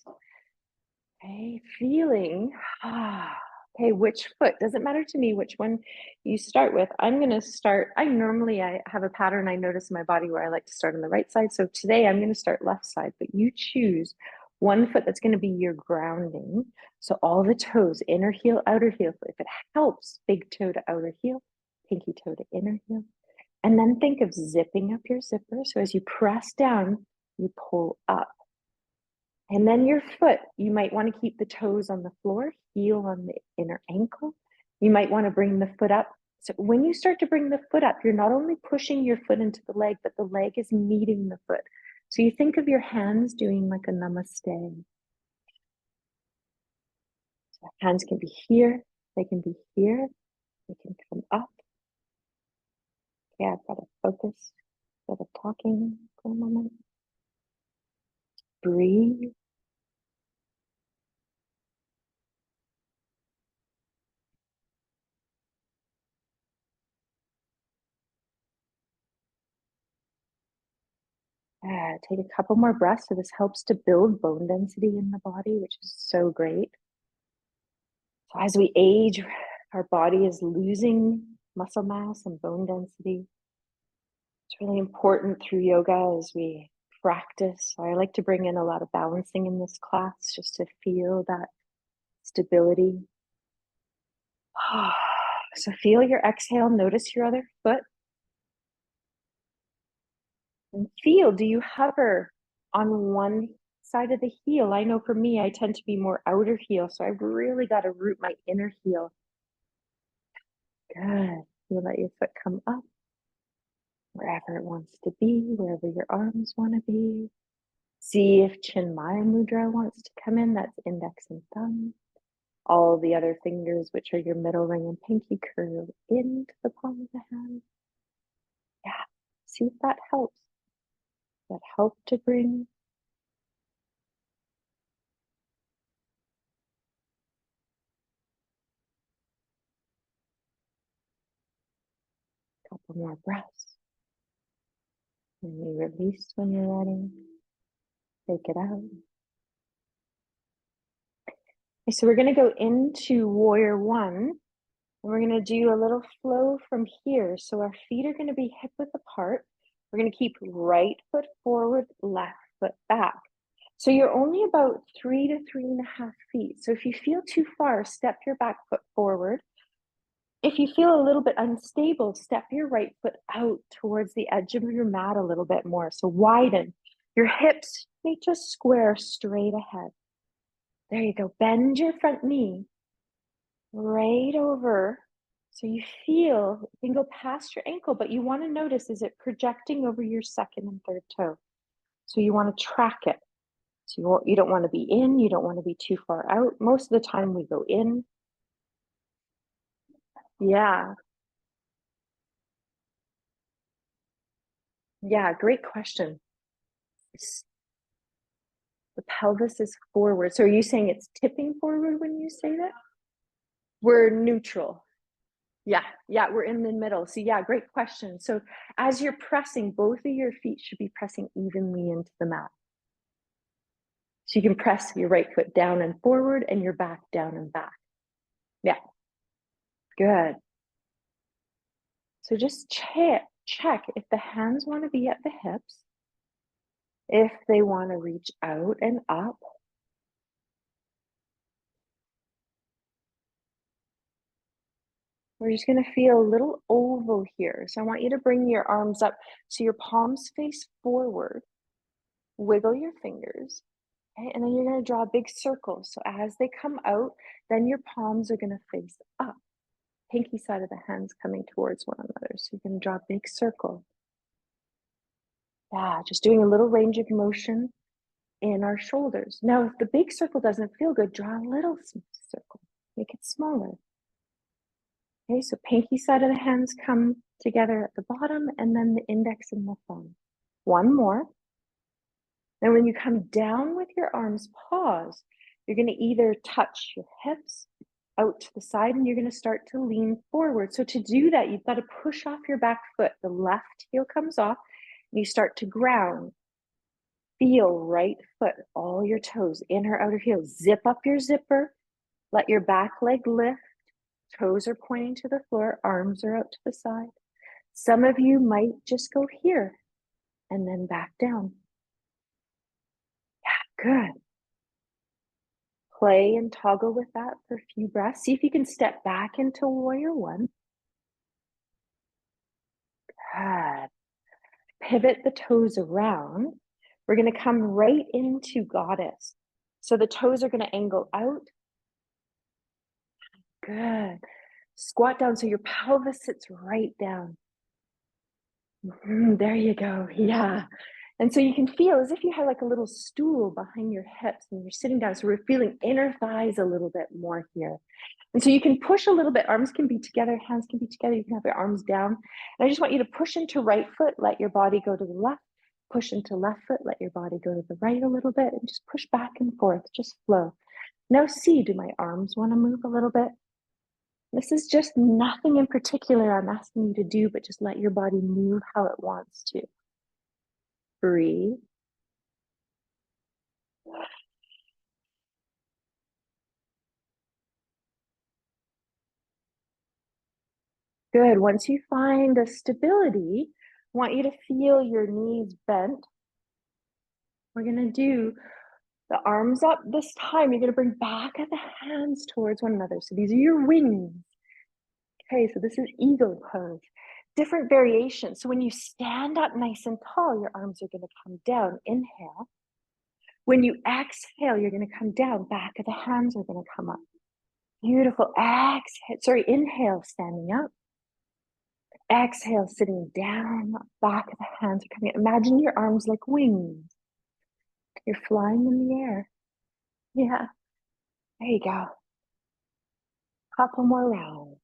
Okay, feeling. Okay, which foot? Doesn't matter to me which one you start with. I'm going to start. I have a pattern I notice in my body where I like to start on the right side. So today I'm going to start left side, but you choose one foot that's going to be your grounding. So all the toes, inner heel, outer heel. If it helps, big toe to outer heel, pinky toe to inner heel. And then think of zipping up your zipper. So as you press down, you pull up. And then your foot, you might want to keep the toes on the floor, heel on the inner ankle. You might want to bring the foot up. So when you start to bring the foot up, you're not only pushing your foot into the leg, but the leg is meeting the foot. So you think of your hands doing like a namaste. So hands can be here, they can be here, they can come up. Okay, I've got to focus instead of talking for a moment. Breathe. Take a couple more breaths. So this helps to build bone density in the body, which is so great. So as we age, our body is losing muscle mass and bone density. It's really important through yoga as we practice. I like to bring in a lot of balancing in this class just to feel that stability. So feel your exhale, notice your other foot. And feel, do you hover on one side of the heel? I know for me, I tend to be more outer heel, so I've really got to root my inner heel. Good. You let your foot come up wherever it wants to be, wherever your arms want to be. See if Chinmaya Mudra wants to come in. That's index and thumb. All the other fingers, which are your middle ring and pinky, curl into the palm of the hand. Yeah, see if that helps. That help to bring a couple more breaths. And you release when you're ready. Take it out. Okay, so we're going to go into warrior one, and we're going to do a little flow from here. So our feet are going to be hip width apart. We're going to keep right foot forward, left foot back. So you're only about 3 to 3.5 feet. So if you feel too far, step your back foot forward. If you feel a little bit unstable, step your right foot out towards the edge of your mat a little bit more. So widen. Your hips may just square straight ahead. There you go. Bend your front knee right over. So you feel, you can go past your ankle, but you want to notice, is it projecting over your second and third toe? So you want to track it. So you don't want to be in, you don't want to be too far out. Most of the time we go in. Yeah. Yeah, great question. The pelvis is forward. So are you saying it's tipping forward when you say that? We're neutral. Yeah, we're in the middle. So yeah, great question. So as you're pressing, both of your feet should be pressing evenly into the mat. So you can press your right foot down and forward and your back down and back. Yeah, good. So just check if the hands want to be at the hips, if they want to reach out and up. We're just going to feel a little oval here. So I want you to bring your arms up so your palms face forward. Wiggle your fingers. Okay? And then you're going to draw a big circle. So as they come out, then your palms are going to face up. Pinky side of the hands coming towards one another. So you're going to draw a big circle. Yeah, just doing a little range of motion in our shoulders. Now, if the big circle doesn't feel good, draw a little circle. Make it smaller. Okay, so pinky side of the hands come together at the bottom, and then the index and the thumb. One more. Then when you come down with your arms, pause. You're going to either touch your hips out to the side, and you're going to start to lean forward. So to do that, you've got to push off your back foot. The left heel comes off, and you start to ground. Feel right foot, all your toes, inner, outer heel. Zip up your zipper. Let your back leg lift. Toes are pointing to the floor, arms are out to the side. Some of you might just go here and then back down. Yeah, good. Play and toggle with that for a few breaths. See if you can step back into warrior one. Good. Pivot the toes around. We're going to come right into goddess. So the toes are going to angle out. Good. Squat down so your pelvis sits right down. There you go. Yeah. And so you can feel as if you had like a little stool behind your hips and you're sitting down. So we're feeling inner thighs a little bit more here. And so you can push a little bit. Arms can be together, hands can be together. You can have your arms down. And I just want you to push into right foot, let your body go to the left. Push into left foot, let your body go to the right a little bit, and just push back and forth, just flow. Now see, do my arms want to move a little bit? This is just nothing in particular I'm asking you to do, but just let your body move how it wants to. Breathe. Good. Once you find a stability, want you to feel your knees bent. We're gonna do the arms up this time. You're gonna bring back of the hands towards one another. So these are your wings. Okay, so this is eagle pose. Different variations. So when you stand up nice and tall, your arms are gonna come down. Inhale. When you exhale, you're gonna come down. Back of the hands are gonna come up. Beautiful. Inhale, standing up. Exhale, sitting down. Back of the hands are coming up. Imagine your arms like wings. You're flying in the air. Yeah, there you go. Couple more rounds.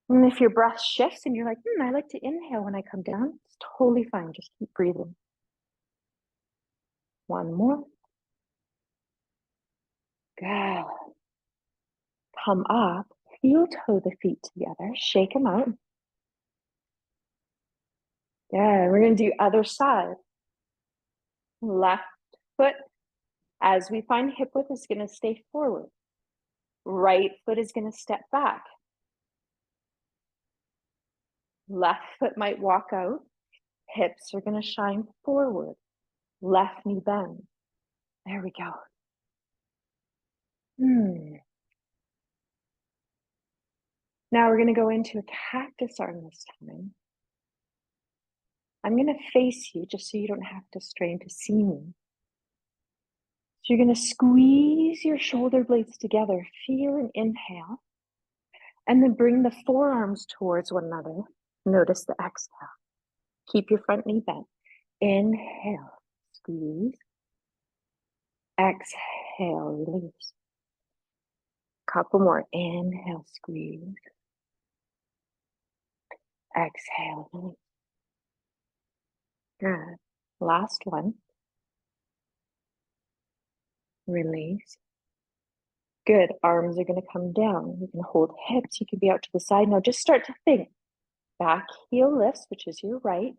And if your breath shifts and you're like, I like to inhale when I come down, it's totally fine. Just keep breathing. One more. Good. Come up, heel toe the feet together, shake them out. Yeah, we're gonna do other side. Left foot, as we find hip width, is gonna stay forward. Right foot is gonna step back. Left foot might walk out. Hips are gonna shine forward. Left knee bend. There we go. Now we're gonna go into a cactus arm this time. I'm gonna face you just so you don't have to strain to see me. So you're gonna squeeze your shoulder blades together, feel an inhale, and then bring the forearms towards one another. Notice the exhale. Keep your front knee bent. Inhale, squeeze. Exhale, release. Couple more. Inhale, squeeze. Exhale, release. Good. Last one. Release. Good. Arms are going to come down. You can hold hips. You can be out to the side. Now just start to think. Back heel lifts, which is your right.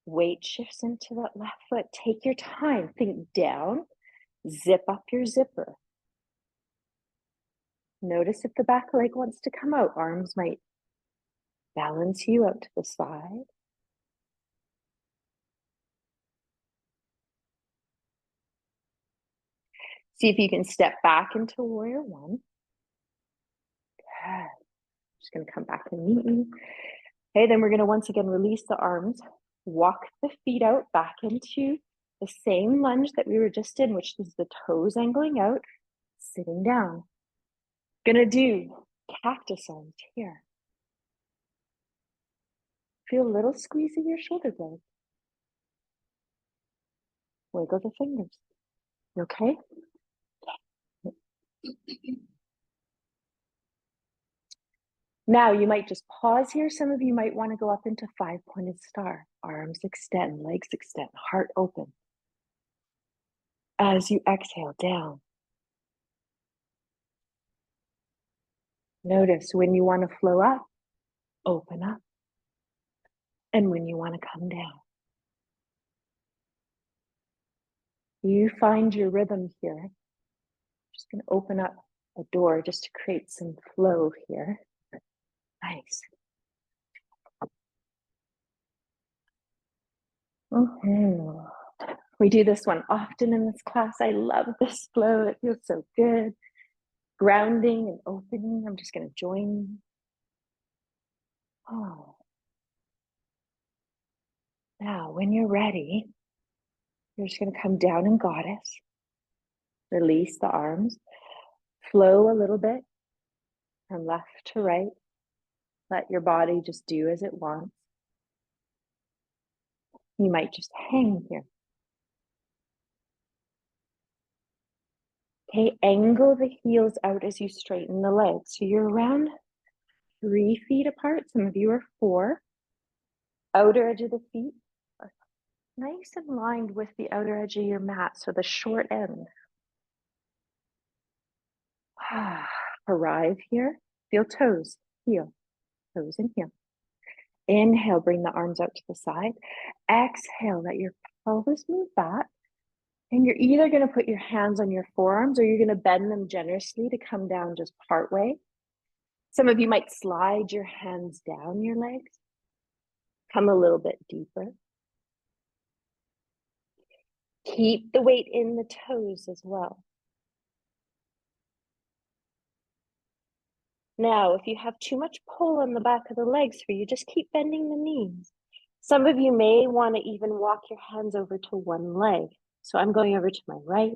Weight shifts into that left foot. Take your time. Think down. Zip up your zipper. Notice if the back leg wants to come out. Arms might balance you out to the side. See if you can step back into warrior one. Good. Just going to come back and meet you. Okay, then we're going to once again release the arms. Walk the feet out back into the same lunge that we were just in, which is the toes angling out, sitting down. Gonna do cactus arms here. Feel a little squeeze in your shoulder blade. Wiggle the fingers. You okay? Now you might just pause here. Some of you might want to go up into 5-pointed star. Arms extend, legs extend, heart open. As you exhale down. Notice when you want to flow up, open up. And when you want to come down. You find your rhythm here. Just going to open up a door just to create some flow here. Nice. We do this one often in this class. I love this flow. It feels so good. Grounding and opening. I'm just going to join. Oh. Now, when you're ready, you're just going to come down in goddess. Release the arms. Flow a little bit from left to right. Let your body just do as it wants. You might just hang here. Okay, angle the heels out as you straighten the legs. So you're around 3 feet apart. Some of you are 4. Outer edge of the feet are nice and lined with the outer edge of your mat. So the short end. Arrive here. Feel toes, heel, toes and heel. Inhale, bring the arms out to the side. Exhale, let your pelvis move back. And you're either going to put your hands on your forearms or you're going to bend them generously to come down just part way. Some of you might slide your hands down your legs. Come a little bit deeper. Keep the weight in the toes as well. Now, if you have too much pull on the back of the legs for you, just keep bending the knees. Some of you may want to even walk your hands over to one leg. So I'm going over to my right,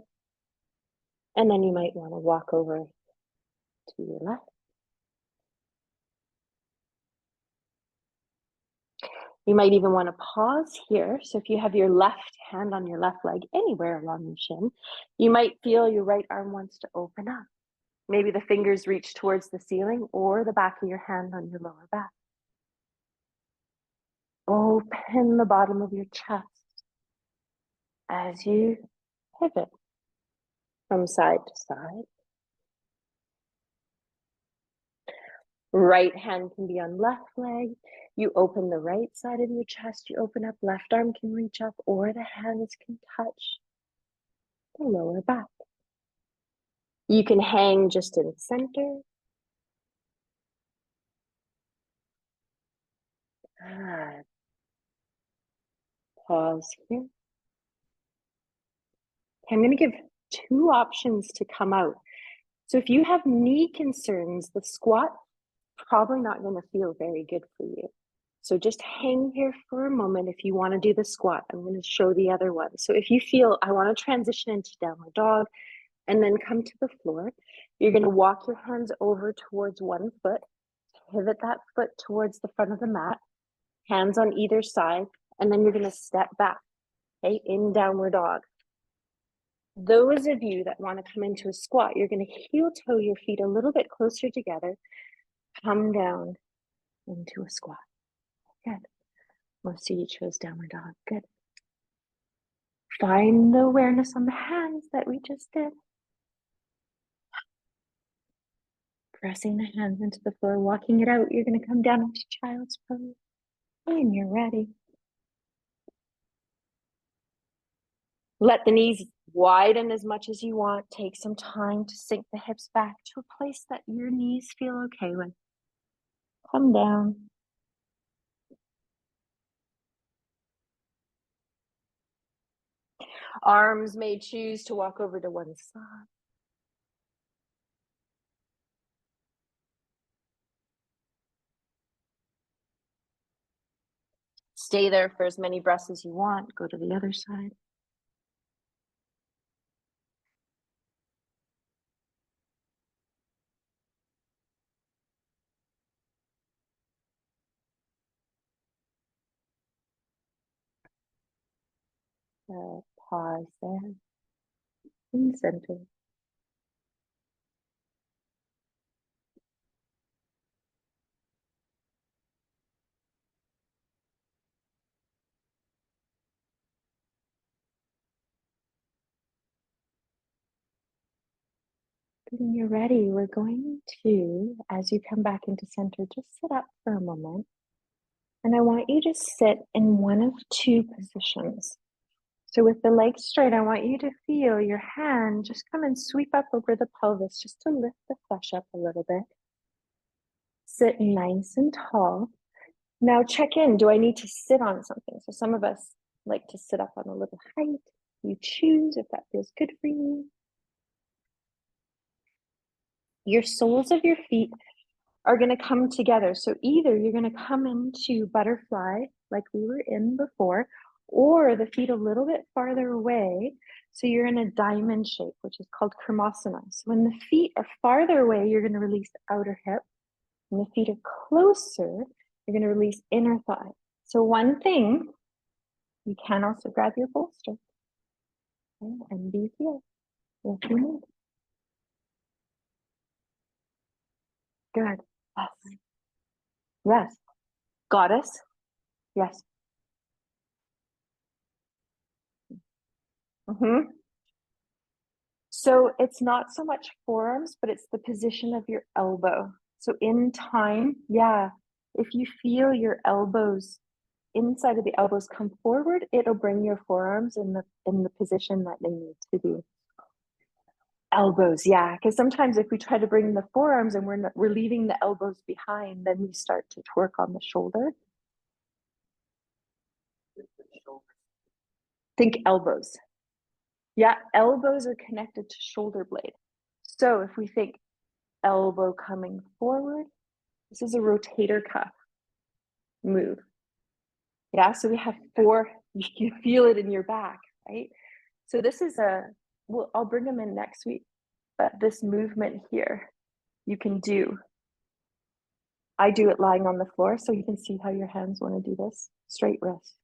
and then you might want to walk over to your left. You might even want to pause here. So if you have your left hand on your left leg, anywhere along your shin, you might feel your right arm wants to open up. Maybe the fingers reach towards the ceiling or the back of your hand on your lower back. Open the bottom of your chest as you pivot from side to side. Right hand can be on left leg. You open the right side of your chest, you open up, left arm can reach up, or the hands can touch the lower back. You can hang just in center. Good. Pause here. Okay, I'm going to give 2 options to come out. So if you have knee concerns, the squat probably not going to feel very good for you. So just hang here for a moment if you want to do the squat. I'm going to show the other one. So if you feel I want to transition into downward dog and then come to the floor, you're going to walk your hands over towards one foot, pivot that foot towards the front of the mat, hands on either side, and then you're going to step back, okay, in downward dog. Those of you that want to come into a squat, you're going to heel toe your feet a little bit closer together, come down into a squat. Good. Most of you chose downward dog. Good. Find the awareness on the hands that we just did. Pressing the hands into the floor, walking it out. You're going to come down into child's pose when you're ready. Let the knees widen as much as you want. Take some time to sink the hips back to a place that your knees feel okay with. Come down. Arms may choose to walk over to one side. Stay there for as many breaths as you want. Go to the other side. Pause there. In center. When you're ready, we're going to, as you come back into center, just sit up for a moment. And I want you to sit in one of 2 positions. So with the legs straight, I want you to feel your hand just come and sweep up over the pelvis just to lift the flesh up a little bit. Sit nice and tall. Now check in. Do I need to sit on something? So some of us like to sit up on a little height. You choose if that feels good for you. Your soles of your feet are going to come together. So either you're going to come into butterfly like we were in before, or the feet a little bit farther away. So you're in a diamond shape, which is called Krimasana. So when the feet are farther away, you're going to release the outer hip. When the feet are closer, you're going to release inner thigh. So one thing, you can also grab your bolster, okay, and be here if you need. Good. Yes. Yes. Goddess. Yes. Mm-hmm. So it's not so much forearms, but it's the position of your elbow. So in time, yeah, if you feel your elbows, inside of the elbows come forward, it'll bring your forearms in the position that they need to be. Elbows, yeah, because sometimes if we try to bring the forearms and we're leaving the elbows behind, then we start to twerk on the shoulder. Think elbows. Yeah, elbows are connected to shoulder blade. So if we think elbow coming forward, this is a rotator cuff move. Yeah, so we have four, you feel it in your back, right? So this is well, I'll bring them in next week, but this movement here, you can do. I do it lying on the floor, so you can see how your hands want to do this. Straight wrist.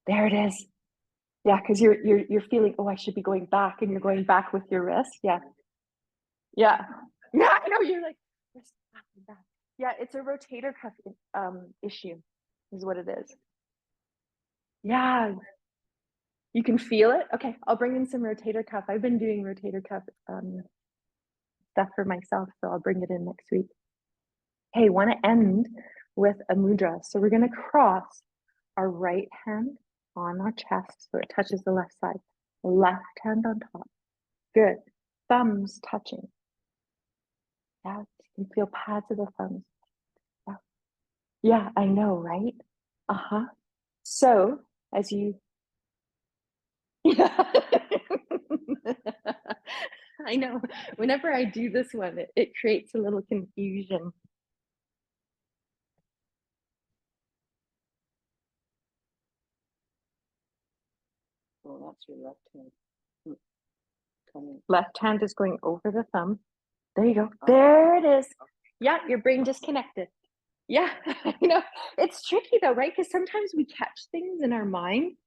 There it is. Yeah, because you're feeling, oh, I should be going back, and you're going back with your wrist. Yeah. Yeah. Yeah, I know, you're like, wrist back and back. Yeah, it's a rotator cuff issue, is what it is. Yeah. You can feel it? Okay, I'll bring in some rotator cuff. I've been doing rotator cuff stuff for myself, so I'll bring it in next week. Hey, want to end with a mudra. So we're going to cross our right hand on our chest so it touches the left side. Left hand on top. Good. Thumbs touching. Yeah, you can feel pads of the thumbs. Yeah, yeah, I know, right? Uh-huh. So as you yeah. I know. Whenever I do this one, it creates a little confusion. Oh, that's your left hand. Left hand is going over the thumb. There you go. There it is. Yeah, your brain disconnected. Yeah, you know, it's tricky though, right? Because sometimes we catch things in our mind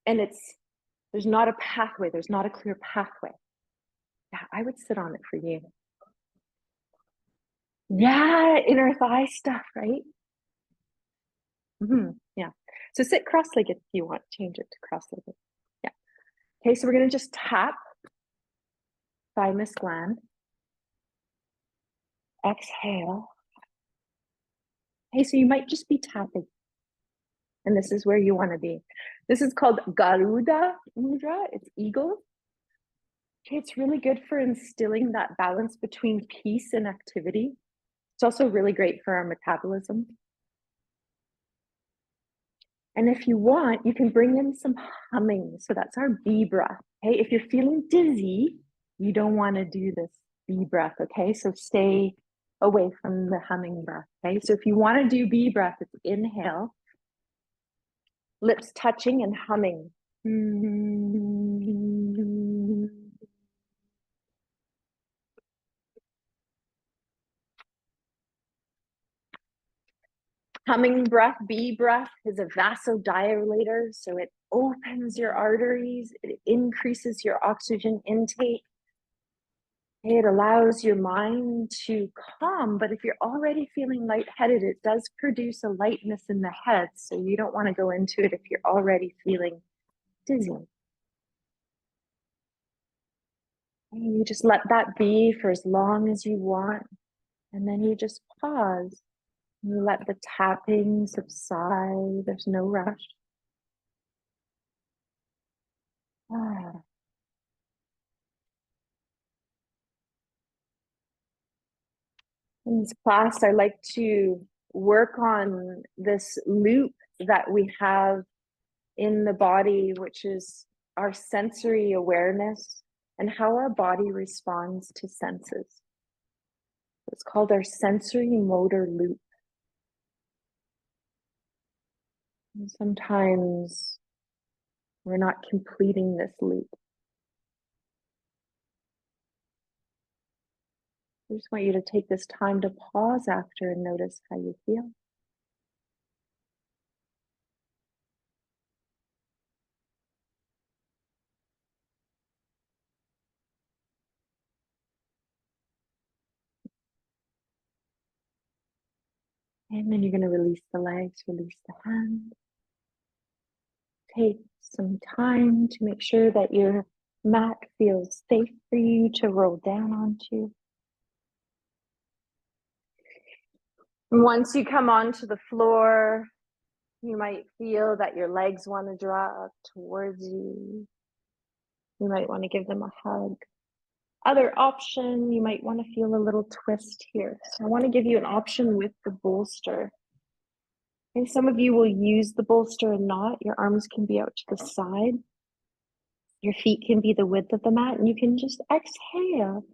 and there's not a pathway, there's not a clear pathway. Yeah, I would sit on it for you. Yeah, inner thigh stuff, right? Yeah. So sit cross-legged if you want. Change it to cross-legged. Yeah. Okay, so we're going to just tap thymus gland. Exhale. Okay, so you might just be tapping. And this is where you want to be. This is called Garuda Mudra. It's eagle. Okay, it's really good for instilling that balance between peace and activity. It's also really great for our metabolism. And if you want, you can bring in some humming. So that's our B breath. Okay, if you're feeling dizzy, you don't want to do this B breath. Okay, so stay away from the humming breath. Okay, so if you want to do B breath, it's inhale, lips touching and humming. Humming breath, B breath, is a vasodilator. So it opens your arteries, it increases your oxygen intake. It allows your mind to calm, but if you're already feeling lightheaded, it does produce a lightness in the head. So you don't want to go into it if you're already feeling dizzy. And you just let that be for as long as you want. And then you just pause. You let the tapping subside. There's no rush. Ah. In this class, I like to work on this loop that we have in the body, which is our sensory awareness and how our body responds to senses. It's called our sensory motor loop. And sometimes we're not completing this loop. I just want you to take this time to pause after and notice how you feel. And then you're going to release the legs, release the hands. Take some time to make sure that your mat feels safe for you to roll down onto. And once you come onto the floor, you might feel that your legs want to draw up towards you. You might want to give them a hug. Other option, you might want to feel a little twist here. So I want to give you an option with the bolster. Okay, some of you will use the bolster and not. Your arms can be out to the side. Your feet can be the width of the mat, and you can just exhale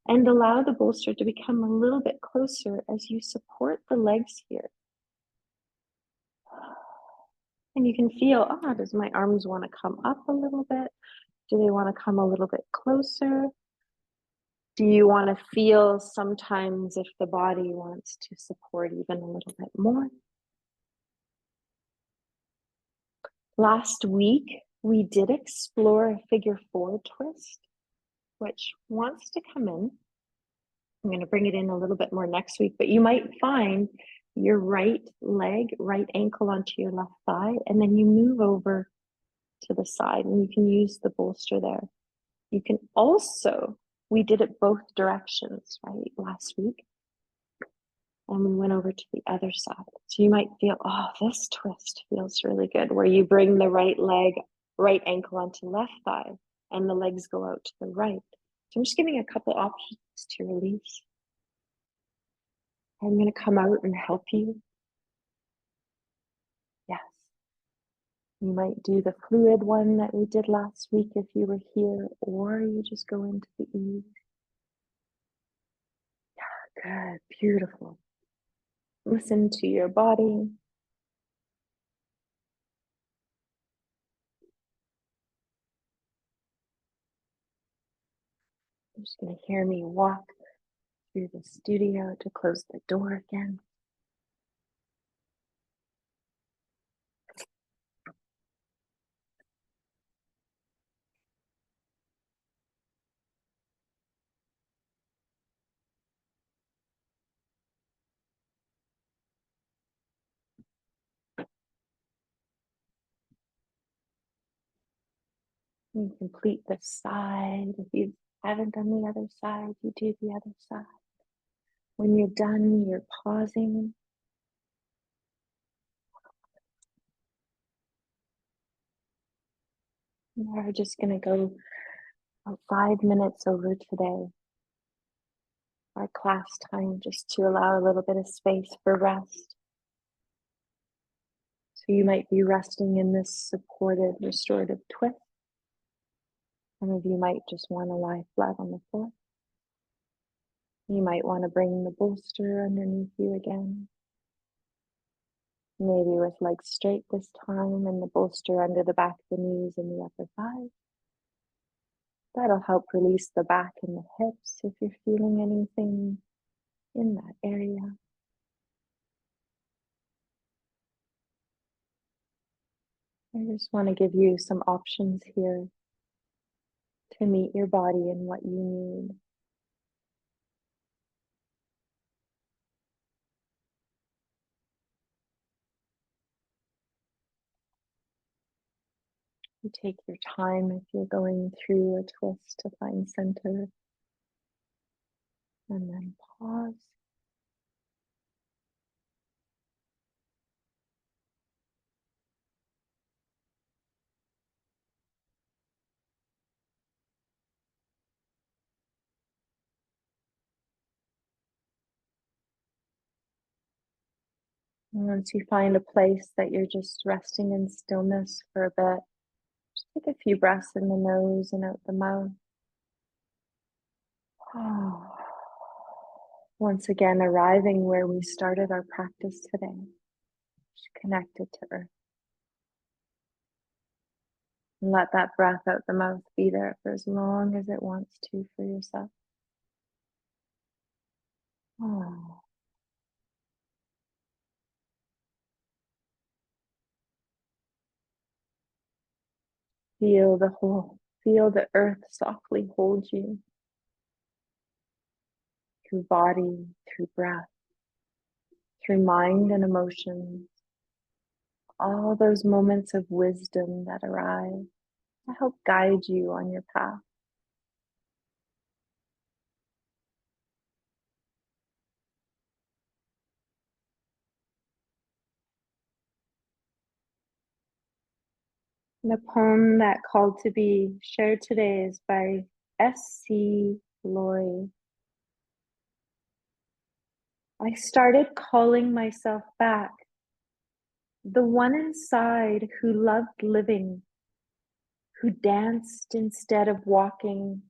and allow the bolster to become a little bit closer as you support the legs here. And you can feel, does my arms want to come up a little bit? Do they want to come a little bit closer? Do you want to feel sometimes if the body wants to support even a little bit more? Last week, we did explore a figure 4 twist, which wants to come in. I'm going to bring it in a little bit more next week, but you might find your right leg, right ankle onto your left thigh, and then you move over to the side and you can use the bolster there. You can also, we did it both directions, right, last week. And we went over to the other side. So you might feel, this twist feels really good, where you bring the right leg, right ankle onto left thigh, and the legs go out to the right. So I'm just giving a couple options to release. I'm going to come out and help you. Yes. You might do the fluid one that we did last week if you were here, or you just go into the ease. Yeah, good, beautiful. Listen to your body. You're just going to hear me walk through the studio to close the door again. You complete this side. If you haven't done the other side, you do the other side. When you're done, you're pausing. We're just going to go about 5 minutes over today. Our class time, just to allow a little bit of space for rest. So you might be resting in this supported restorative twist. Some of you might just want to lie flat on the floor. You might want to bring the bolster underneath you again. Maybe with legs straight this time and the bolster under the back of the knees and the upper thighs. That'll help release the back and the hips if you're feeling anything in that area. I just want to give you some options here to meet your body and what you need. You take your time if you're going through a twist to find center. And then pause. And once you find a place that you're just resting in stillness for a bit, just take a few breaths in the nose and out the mouth. Oh. Once again, arriving where we started our practice today, just connected to earth. And let that breath out the mouth be there for as long as it wants to for yourself. Oh. Feel the earth softly hold you through body, through breath, through mind and emotions. All those moments of wisdom that arise to help guide you on your path. The poem that called to be shared today is by S.C. glory. I started calling myself back, the one inside who loved living, who danced instead of walking,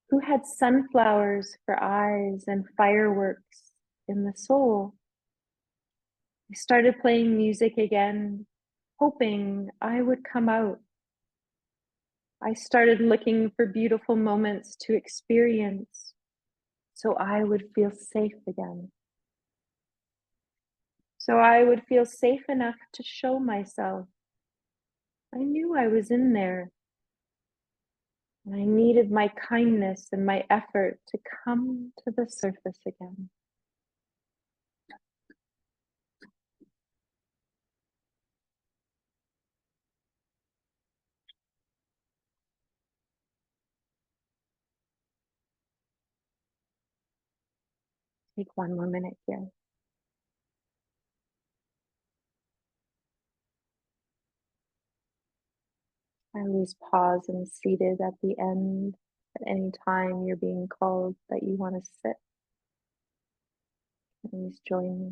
who had sunflowers for eyes and fireworks in the soul. I started playing music again, hoping I would come out. I started looking for beautiful moments to experience so I would feel safe again. So I would feel safe enough to show myself. I knew I was in there. And I needed my kindness and my effort to come to the surface again. Take one more minute here. I always pause and seated at the end at any time you're being called that you want to sit. Always join me.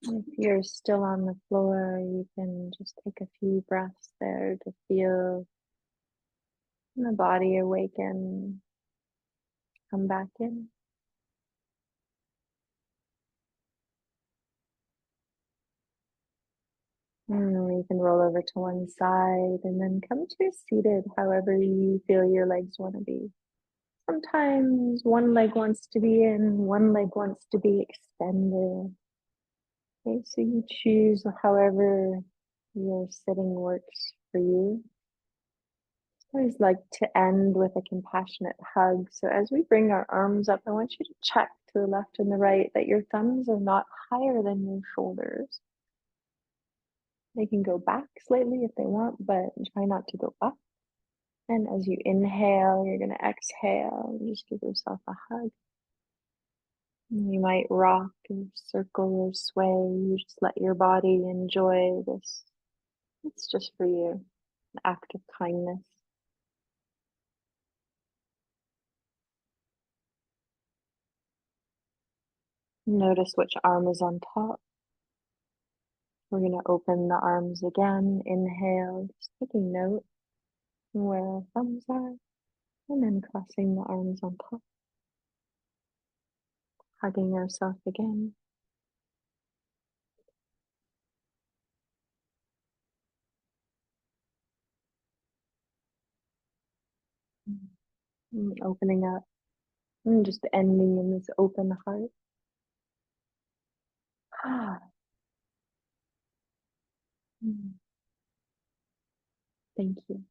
If you're still on the floor, you can just take a few breaths there to feel the body awaken, come back in. And you can roll over to one side and then come to seated, however you feel your legs want to be. Sometimes one leg wants to be in, one leg wants to be extended. Okay, so you choose however your sitting works for you. I always like to end with a compassionate hug. So as we bring our arms up, I want you to check to the left and the right that your thumbs are not higher than your shoulders. They can go back slightly if they want, but try not to go up. And as you inhale, you're going to exhale and just give yourself a hug. You might rock or circle or sway. You just let your body enjoy this. It's just for you, an act of kindness. Notice which arm is on top. We're going to open the arms again. Inhale, just taking note where our thumbs are, and then crossing the arms on top. Hugging ourselves again. And opening up and just ending in this open heart. Ah. Thank you.